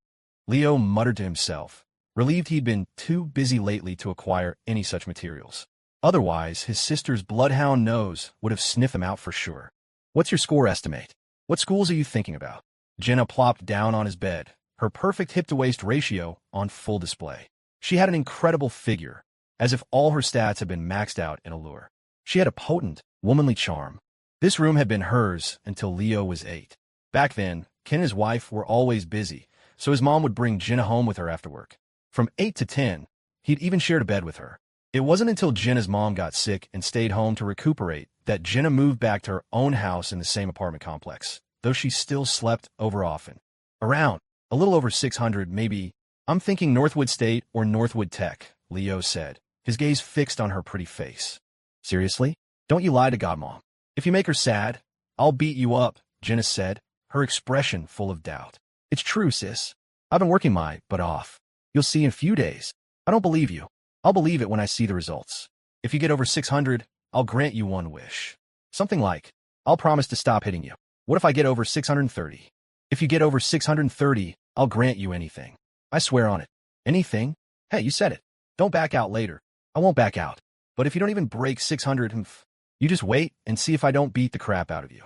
Leo muttered to himself, relieved he'd been too busy lately to acquire any such materials. Otherwise, his sister's bloodhound nose would have sniffed them out for sure. What's your score estimate? What schools are you thinking about? Jenna plopped down on his bed, her perfect hip-to-waist ratio on full display. She had an incredible figure, as if all her stats had been maxed out in Allure. She had a potent, womanly charm. This room had been hers until Leo was 8. Back then, Ken and his wife were always busy, so his mom would bring Jenna home with her after work. From 8 to 10, he'd even shared a bed with her. It wasn't until Jenna's mom got sick and stayed home to recuperate that Jenna moved back to her own house in the same apartment complex, though she still slept over often. Around, a little over 600 maybe. I'm thinking Northwood State or Northwood Tech, Leo said, his gaze fixed on her pretty face. Seriously? Don't you lie to Godmom. If you make her sad, I'll beat you up, Jenna said, her expression full of doubt. It's true, sis. I've been working my butt off. You'll see in a few days. I don't believe you. I'll believe it when I see the results. If you get over 600, I'll grant you one wish. Something like, I'll promise to stop hitting you. What if I get over 630? If you get over 630, I'll grant you anything. I swear on it. Anything? Hey, you said it. Don't back out later. I won't back out. But if you don't even break 600, you just wait and see if I don't beat the crap out of you.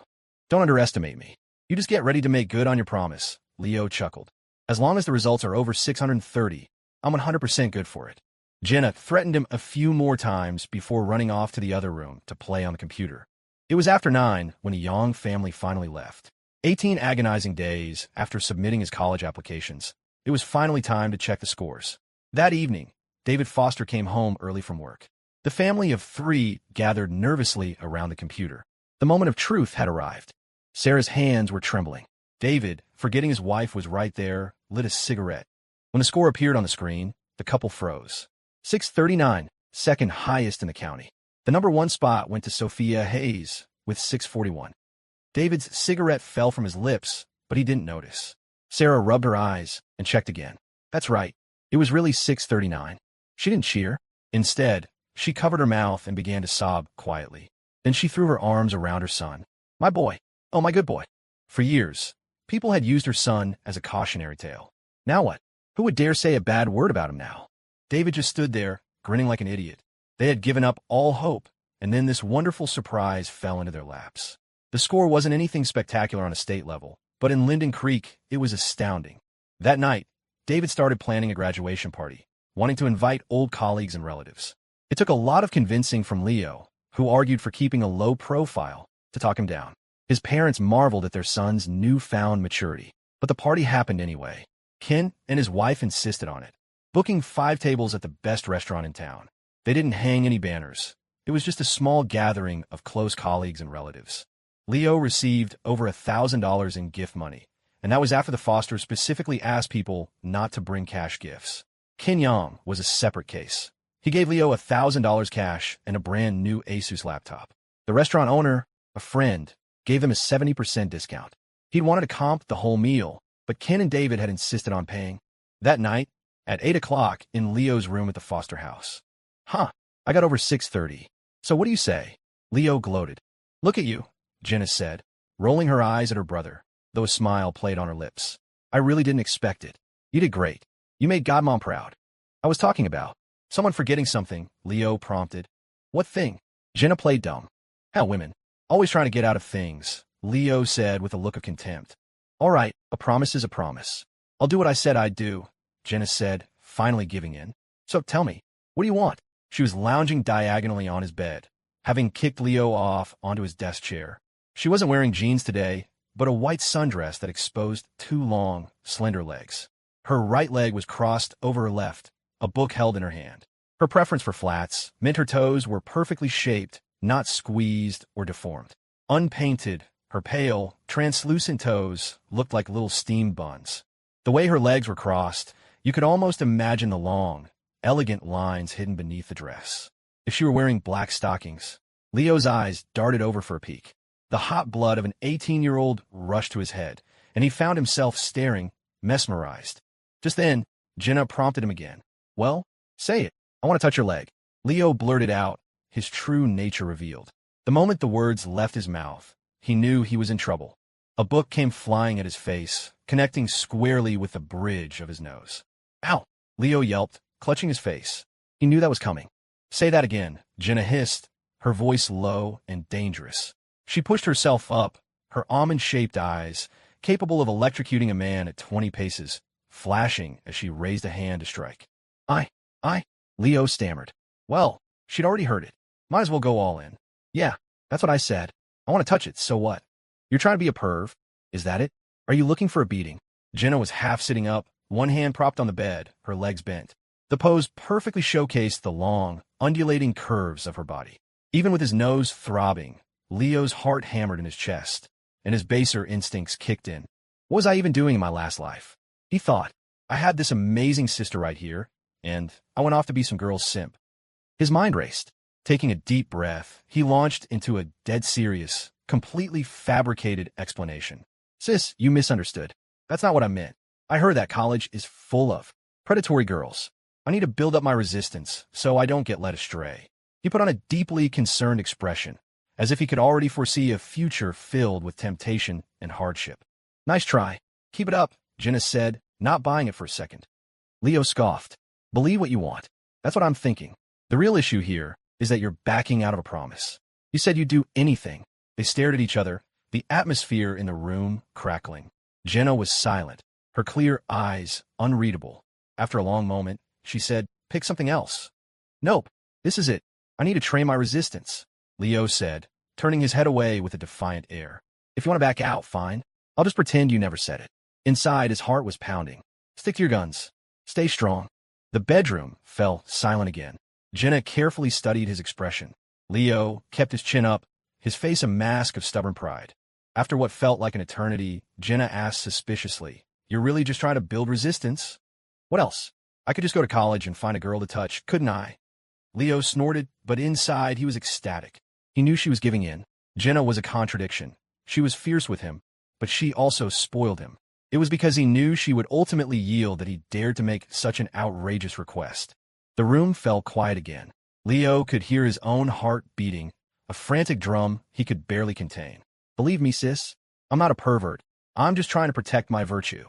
Don't underestimate me. You just get ready to make good on your promise, Leo chuckled. As long as the results are over 630, I'm 100% good for it. Jenna threatened him a few more times before running off to the other room to play on the computer. It was after 9 when the Young family finally left. 18 agonizing days after submitting his college applications, it was finally time to check the scores. That evening, David Foster came home early from work. The family of 3 gathered nervously around the computer. The moment of truth had arrived. Sarah's hands were trembling. David, forgetting his wife was right there, lit a cigarette. When the score appeared on the screen, the couple froze. 639, second highest in the county. The number 1 spot went to Sophia Hayes with 641. David's cigarette fell from his lips, but he didn't notice. Sarah rubbed her eyes and checked again. That's right. It was really 639. She didn't cheer. Instead, she covered her mouth and began to sob quietly. Then she threw her arms around her son. My boy. Oh, my good boy. For years, people had used her son as a cautionary tale. Now what? Who would dare say a bad word about him now? David just stood there, grinning like an idiot. They had given up all hope, and then this wonderful surprise fell into their laps. The score wasn't anything spectacular on a state level, but in Linden Creek, it was astounding. That night, David started planning a graduation party, wanting to invite old colleagues and relatives. It took a lot of convincing from Leo, who argued for keeping a low profile, to talk him down. His parents marveled at their son's newfound maturity, but the party happened anyway. Ken and his wife insisted on it, booking 5 tables at the best restaurant in town. They didn't hang any banners. It was just a small gathering of close colleagues and relatives. Leo received over $1,000 in gift money, and that was after the Fosters specifically asked people not to bring cash gifts. Ken Young was a separate case. He gave Leo $1,000 cash and a brand new Asus laptop. The restaurant owner, a friend, gave them a 70% discount. He'd wanted to comp the whole meal, but Ken and David had insisted on paying. That night, at 8 o'clock in Leo's room at the Foster house. Huh, I got over 630. So what do you say? Leo gloated. Look at you, Jenna said, rolling her eyes at her brother, though a smile played on her lips. I really didn't expect it. You did great. You made Godmom proud. I was talking about someone forgetting something, Leo prompted. What thing? Jenna played dumb. How women. Always trying to get out of things, Leo said with a look of contempt. All right, a promise is a promise. I'll do what I said I'd do, Jenna said, finally giving in. So tell me, what do you want? She was lounging diagonally on his bed, having kicked Leo off onto his desk chair. She wasn't wearing jeans today, but a white sundress that exposed 2 long, slender legs. Her right leg was crossed over her left, a book held in her hand. Her preference for flats meant her toes were perfectly shaped, not squeezed or deformed. Unpainted, her pale, translucent toes looked like little steam buns. The way her legs were crossed, you could almost imagine the long, elegant lines hidden beneath the dress. If she were wearing black stockings, Leo's eyes darted over for a peek. The hot blood of an 18-year-old rushed to his head, and he found himself staring, mesmerized. Just then, Jenna prompted him again. Well, say it. I want to touch your leg. Leo blurted out, his true nature revealed. The moment the words left his mouth, he knew he was in trouble. A book came flying at his face, connecting squarely with the bridge of his nose. Ow! Leo yelped, clutching his face. He knew that was coming. Say that again, Jenna hissed, her voice low and dangerous. She pushed herself up, her almond-shaped eyes, capable of electrocuting a man at 20 paces, flashing as she raised a hand to strike. Leo stammered. Well, she'd already heard it. Might as well go all in. Yeah, that's what I said. I want to touch it, so what? You're trying to be a perv? Is that it? Are you looking for a beating? Jenna was half sitting up, one hand propped on the bed, her legs bent. The pose perfectly showcased the long, undulating curves of her body. Even with his nose throbbing, Leo's heart hammered in his chest, and his baser instincts kicked in. What was I even doing in my last life? He thought. I had this amazing sister right here, and I went off to be some girl's simp. His mind raced. Taking a deep breath, he launched into a dead serious, completely fabricated explanation. Sis, you misunderstood. That's not what I meant. I heard that college is full of predatory girls. I need to build up my resistance so I don't get led astray. He put on a deeply concerned expression, as if he could already foresee a future filled with temptation and hardship. Nice try. Keep it up, Jenna said, not buying it for a second. Leo scoffed. Believe what you want. That's what I'm thinking. The real issue here is that you're backing out of a promise. You said you'd do anything. They stared at each other, the atmosphere in the room crackling. Jenna was silent, her clear eyes unreadable. After a long moment, she said, pick something else. Nope, this is it. I need to train my resistance, Leo said, turning his head away with a defiant air. If you want to back out, fine. I'll just pretend you never said it. Inside, his heart was pounding. Stick to your guns. Stay strong. The bedroom fell silent again. Jenna carefully studied his expression. Leo kept his chin up, his face a mask of stubborn pride. After what felt like an eternity, Jenna asked suspiciously, You're really just trying to build resistance? What else? I could just go to college and find a girl to touch, couldn't I? Leo snorted, but inside he was ecstatic. He knew she was giving in. Jenna was a contradiction. She was fierce with him, but she also spoiled him. It was because he knew she would ultimately yield that he dared to make such an outrageous request. The room fell quiet again. Leo could hear his own heart beating, a frantic drum he could barely contain. Believe me, sis, I'm not a pervert. I'm just trying to protect my virtue.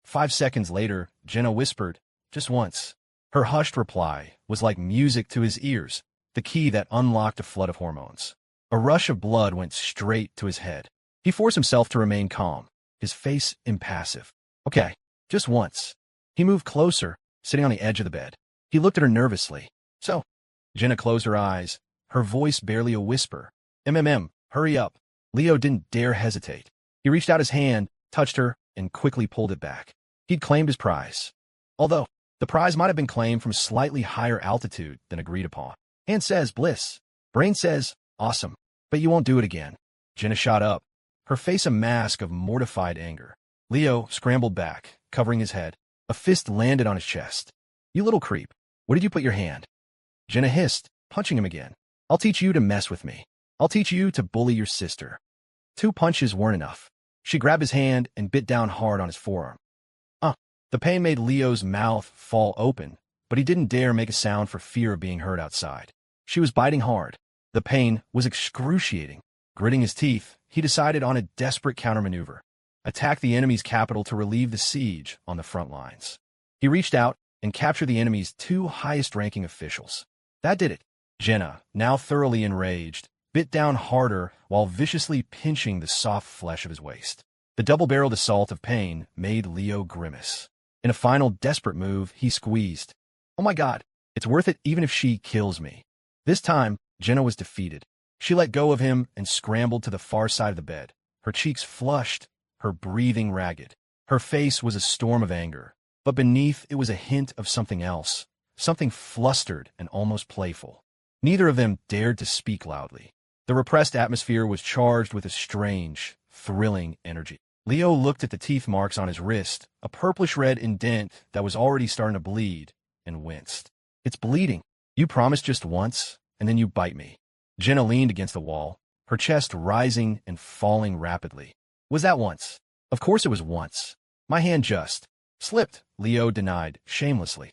5 seconds later, Jenna whispered, just once. Her hushed reply was like music to his ears, the key that unlocked a flood of hormones. A rush of blood went straight to his head. He forced himself to remain calm, his face impassive. Okay, just once. He moved closer, sitting on the edge of the bed. He looked at her nervously. So, Jenna closed her eyes, her voice barely a whisper. Hurry up. Leo didn't dare hesitate. He reached out his hand, touched her, and quickly pulled it back. He'd claimed his prize. Although, the prize might have been claimed from slightly higher altitude than agreed upon. Hand says bliss. Brain says awesome. But you won't do it again. Jenna shot up, her face a mask of mortified anger. Leo scrambled back, covering his head. A fist landed on his chest. You little creep. Where did you put your hand? Jenna hissed, punching him again. I'll teach you to mess with me. I'll teach you to bully your sister. 2 punches weren't enough. She grabbed his hand and bit down hard on his forearm. The pain made Leo's mouth fall open, but he didn't dare make a sound for fear of being heard outside. She was biting hard. The pain was excruciating. Gritting his teeth, he decided on a desperate countermaneuver. Attack the enemy's capital to relieve the siege on the front lines. He reached out and captured the enemy's 2 highest-ranking officials. That did it. Jenna, now thoroughly enraged, bit down harder while viciously pinching the soft flesh of his waist. The double-barreled assault of pain made Leo grimace. In a final desperate move, he squeezed. Oh my God, it's worth it even if she kills me. This time, Jenna was defeated. She let go of him and scrambled to the far side of the bed, her cheeks flushed, her breathing ragged. Her face was a storm of anger, but beneath it was a hint of something else, something flustered and almost playful. Neither of them dared to speak loudly. The repressed atmosphere was charged with a strange, thrilling energy. Leo looked at the teeth marks on his wrist, a purplish-red indent that was already starting to bleed, and winced. It's bleeding. You promised just once, and then you bite me. Jenna leaned against the wall, her chest rising and falling rapidly. Was that once? Of course it was once. My hand just slipped, Leo denied, shamelessly.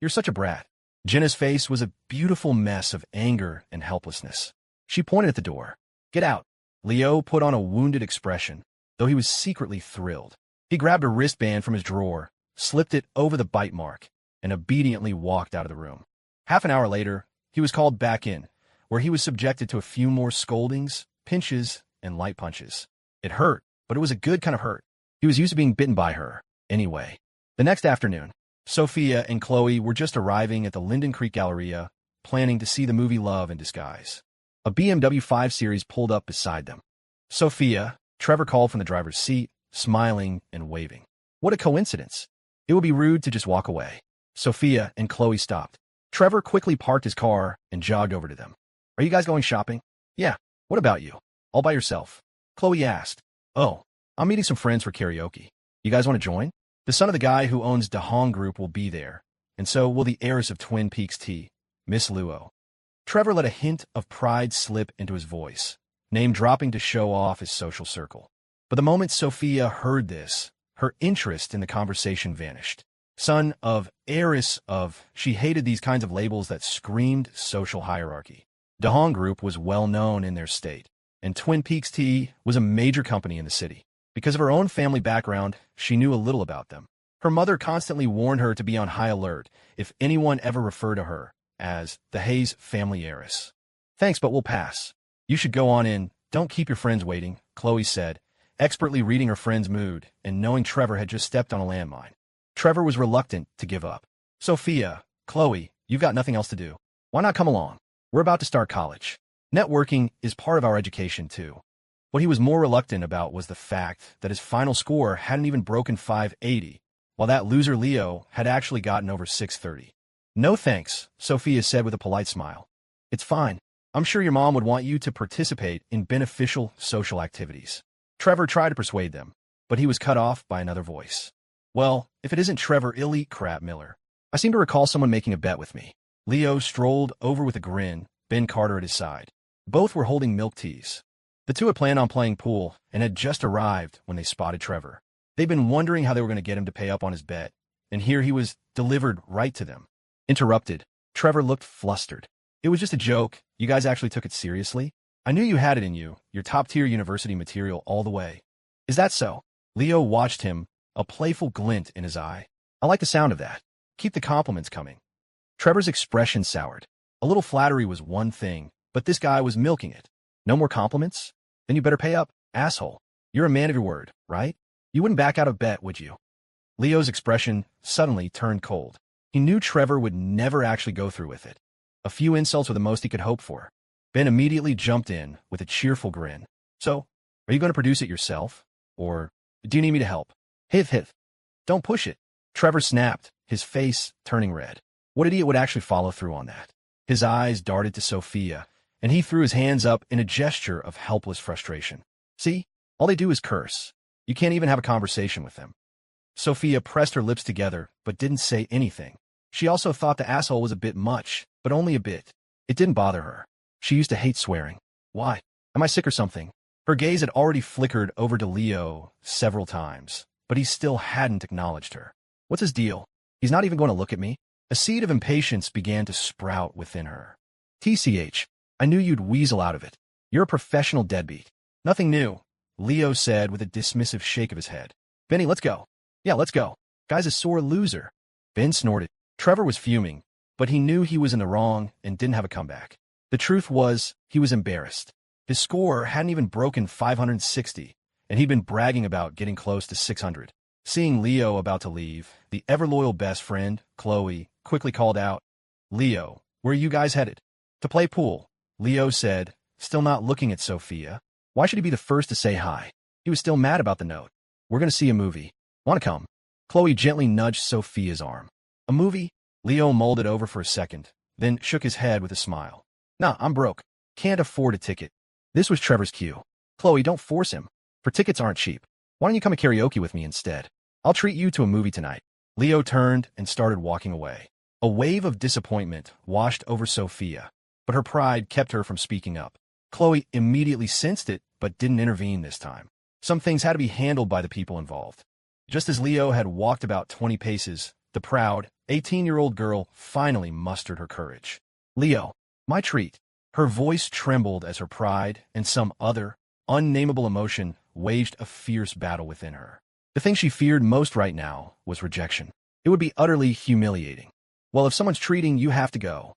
You're such a brat. Jenna's face was a beautiful mess of anger and helplessness. She pointed at the door. Get out. Leo put on a wounded expression, though he was secretly thrilled. He grabbed a wristband from his drawer, slipped it over the bite mark, and obediently walked out of the room. Half an hour later, he was called back in, where he was subjected to a few more scoldings, pinches, and light punches. It hurt, but it was a good kind of hurt. He was used to being bitten by her, anyway. The next afternoon, Sophia and Chloe were just arriving at the Linden Creek Galleria, planning to see the movie Love in Disguise. A BMW 5 Series pulled up beside them. Sophia, Trevor called from the driver's seat, smiling and waving. What a coincidence. It would be rude to just walk away. Sophia and Chloe stopped. Trevor quickly parked his car and jogged over to them. Are you guys going shopping? Yeah. What about you? All by yourself? Chloe asked. Oh, I'm meeting some friends for karaoke. You guys want to join? The son of the guy who owns DeHong Group will be there, and so will the heiress of Twin Peaks Tea, Miss Luo. Trevor let a hint of pride slip into his voice, name-dropping to show off his social circle. But the moment Sophia heard this, her interest in the conversation vanished. Son of, heiress of, she hated these kinds of labels that screamed social hierarchy. DeHong Group was well known in their state, and Twin Peaks Tea was a major company in the city. Because of her own family background, she knew a little about them. Her mother constantly warned her to be on high alert if anyone ever referred to her as the Hayes family heiress. Thanks, but we'll pass. You should go on in. Don't keep your friends waiting, Chloe said, expertly reading her friend's mood and knowing Trevor had just stepped on a landmine. Trevor was reluctant to give up. Sophia, Chloe, you've got nothing else to do. Why not come along? We're about to start college. Networking is part of our education, too. What he was more reluctant about was the fact that his final score hadn't even broken 580, while that loser Leo had actually gotten over 630. No thanks, Sophia said with a polite smile. It's fine. I'm sure your mom would want you to participate in beneficial social activities. Trevor tried to persuade them, but he was cut off by another voice. Well, if it isn't Trevor Elite Crap Miller. I seem to recall someone making a bet with me. Leo strolled over with a grin, Ben Carter at his side. Both were holding milk teas. The two had planned on playing pool and had just arrived when they spotted Trevor. They'd been wondering how they were going to get him to pay up on his bet, and here he was delivered right to them. Interrupted, Trevor looked flustered. It was just a joke. You guys actually took it seriously? I knew you had it in you, your top-tier university material all the way. Is that so? Leo watched him, a playful glint in his eye. I like the sound of that. Keep the compliments coming. Trevor's expression soured. A little flattery was one thing, but this guy was milking it. No more compliments? Then you better pay up, asshole. You're a man of your word, right? You wouldn't back out of bet, would you? Leo's expression suddenly turned cold. He knew Trevor would never actually go through with it. A few insults were the most he could hope for. Ben immediately jumped in with a cheerful grin. So, are you going to produce it yourself? Or do you need me to help? Hith. Don't push it. Trevor snapped, his face turning red. What idiot would actually follow through on that? His eyes darted to Sophia, and he threw his hands up in a gesture of helpless frustration. See? All they do is curse. You can't even have a conversation with them. Sophia pressed her lips together, but didn't say anything. She also thought the asshole was a bit much, but only a bit. It didn't bother her. She used to hate swearing. Why? Am I sick or something? Her gaze had already flickered over to Leo several times, but he still hadn't acknowledged her. What's his deal? He's not even going to look at me? A seed of impatience began to sprout within her. TCH, I knew you'd weasel out of it. You're a professional deadbeat. Nothing new, Leo said with a dismissive shake of his head. Benny, let's go. Yeah, let's go. Guy's a sore loser. Ben snorted. Trevor was fuming, but he knew he was in the wrong and didn't have a comeback. The truth was, he was embarrassed. His score hadn't even broken 560, and he'd been bragging about getting close to 600. Seeing Leo about to leave, the ever-loyal best friend, Chloe, quickly called out, Leo, where are you guys headed? To play pool, Leo said, still not looking at Sophia. Why should he be the first to say hi? He was still mad about the note. We're going to see a movie. Want to come? Chloe gently nudged Sophia's arm. A movie? Leo mulled it over for a second, then shook his head with a smile. Nah, I'm broke. Can't afford a ticket. This was Trevor's cue. Chloe, don't force him. For tickets aren't cheap. Why don't you come to karaoke with me instead? I'll treat you to a movie tonight. Leo turned and started walking away. A wave of disappointment washed over Sophia. but her pride kept her from speaking up. Chloe immediately sensed it, but didn't intervene this time. Some things had to be handled by the people involved. Just as Leo had walked about 20 paces, the proud, 18-year-old girl finally mustered her courage. "Leo, my treat." Her voice trembled as her pride and some other, unnameable emotion waged a fierce battle within her. The thing she feared most right now was rejection. It would be utterly humiliating. "Well, if someone's treating, you have to go."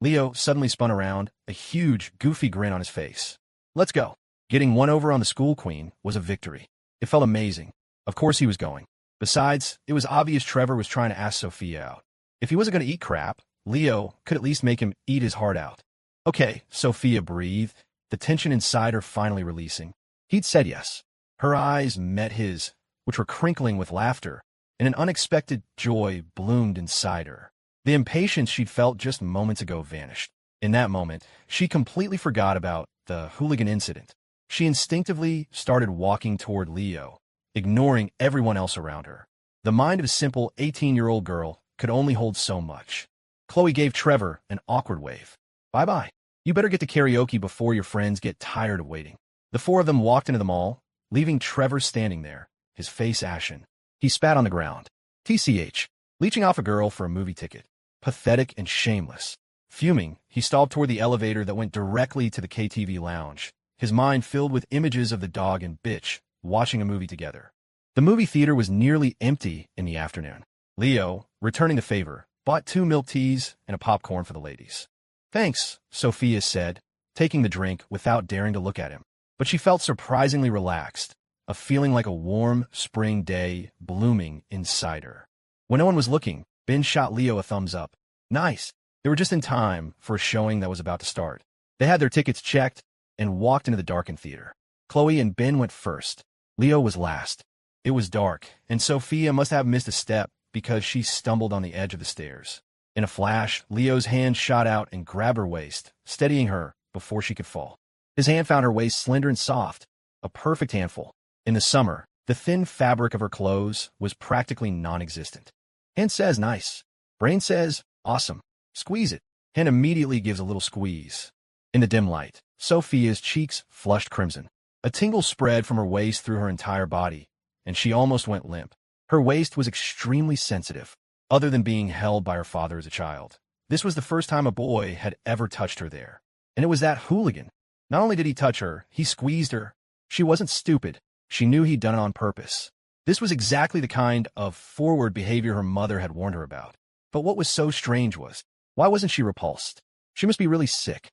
Leo suddenly spun around, a huge, goofy grin on his face. "Let's go." Getting one over on the school queen was a victory. It felt amazing. Of course he was going. Besides, it was obvious Trevor was trying to ask Sophia out. If he wasn't going to eat crap, Leo could at least make him eat his heart out. "Okay," Sophia breathed, the tension inside her finally releasing. He'd said yes. Her eyes met his, which were crinkling with laughter, and an unexpected joy bloomed inside her. The impatience she'd felt just moments ago vanished. In that moment, she completely forgot about the hooligan incident. She instinctively started walking toward Leo, ignoring everyone else around her. The mind of a simple 18-year-old girl could only hold so much. Chloe gave Trevor an awkward wave. "Bye-bye. You better get to karaoke before your friends get tired of waiting." The four of them walked into the mall, leaving Trevor standing there, his face ashen. He spat on the ground. TCH, leeching off a girl for a movie ticket. Pathetic and shameless. Fuming, he stalked toward the elevator that went directly to the KTV lounge, his mind filled with images of the dog and bitch watching a movie together. The movie theater was nearly empty in the afternoon. Leo, returning the favor, bought 2 milk teas and a popcorn for the ladies. "Thanks," Sophia said, taking the drink without daring to look at him. But she felt surprisingly relaxed, a feeling like a warm spring day blooming inside her. When no one was looking, Ben shot Leo a thumbs up. "Nice." They were just in time for a showing that was about to start. They had their tickets checked and walked into the darkened theater. Chloe and Ben went first. Leo was last. It was dark, and Sophia must have missed a step because she stumbled on the edge of the stairs. In a flash, Leo's hand shot out and grabbed her waist, steadying her before she could fall. His hand found her waist slender and soft, a perfect handful. In the summer, the thin fabric of her clothes was practically non-existent. Hand says nice. Brain says awesome. Squeeze it. Hand immediately gives a little squeeze. In the dim light, Sophia's cheeks flushed crimson. A tingle spread from her waist through her entire body, and she almost went limp. Her waist was extremely sensitive, other than being held by her father as a child. This was the first time a boy had ever touched her there. And it was that hooligan. Not only did he touch her, he squeezed her. She wasn't stupid. She knew he'd done it on purpose. This was exactly the kind of forward behavior her mother had warned her about. But what was so strange was, why wasn't she repulsed? She must be really sick.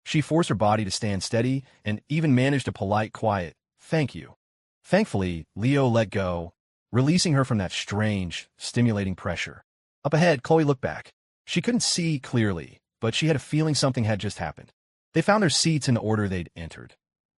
She forced her body to stand steady and even managed a polite, quiet, "Thank you." Thankfully, Leo let go, releasing her from that strange, stimulating pressure. Up ahead, Chloe looked back. She couldn't see clearly, but she had a feeling something had just happened. They found their seats in the order they'd entered.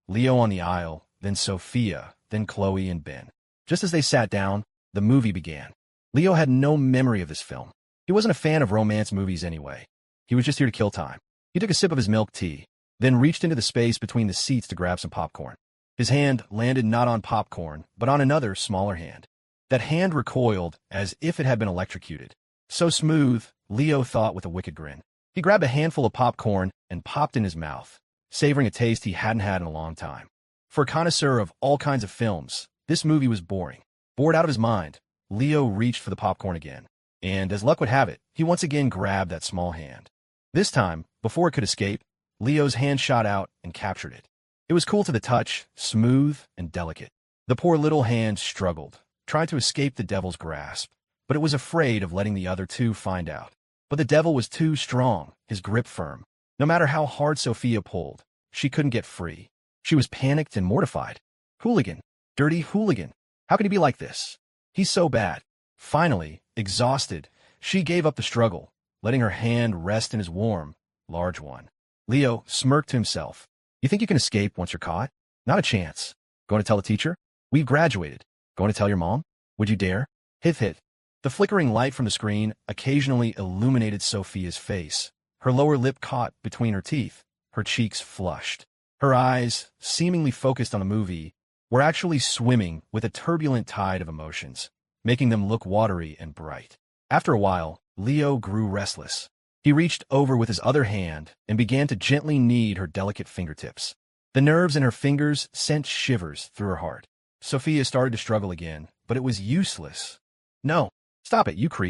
Leo on the aisle, then Sophia, then Chloe and Ben. Just as they sat down, the movie began. Leo had no memory of this film. He wasn't a fan of romance movies anyway. He was just here to kill time. He took a sip of his milk tea, then reached into the space between the seats to grab some popcorn. His hand landed not on popcorn, but on another, smaller hand. That hand recoiled as if it had been electrocuted. So smooth, Leo thought with a wicked grin. He grabbed a handful of popcorn and popped in his mouth, savoring a taste he hadn't had in a long time. For a connoisseur of all kinds of films, this movie was boring. Bored out of his mind, Leo reached for the popcorn again. And as luck would have it, he once again grabbed that small hand. This time, before it could escape, Leo's hand shot out and captured it. It was cool to the touch, smooth and delicate. The poor little hand struggled, tried to escape the devil's grasp, but it was afraid of letting the other two find out. But the devil was too strong, his grip firm. No matter how hard Sophia pulled, she couldn't get free. She was panicked and mortified. Hooligan. Dirty hooligan. How could he be like this? He's so bad. Finally, exhausted, she gave up the struggle, letting her hand rest in his warm, large one. Leo smirked to himself. "You think you can escape once you're caught? Not a chance. Going to tell the teacher? We've graduated. Going to tell your mom? Would you dare?" Hit. The flickering light from the screen occasionally illuminated Sophia's face. Her lower lip caught between her teeth, her cheeks flushed. Her eyes, seemingly focused on the movie, were actually swimming with a turbulent tide of emotions, making them look watery and bright. After a while, Leo grew restless. He reached over with his other hand and began to gently knead her delicate fingertips. The nerves in her fingers sent shivers through her heart. Sophia started to struggle again, but it was useless. "No, stop it, you creep,"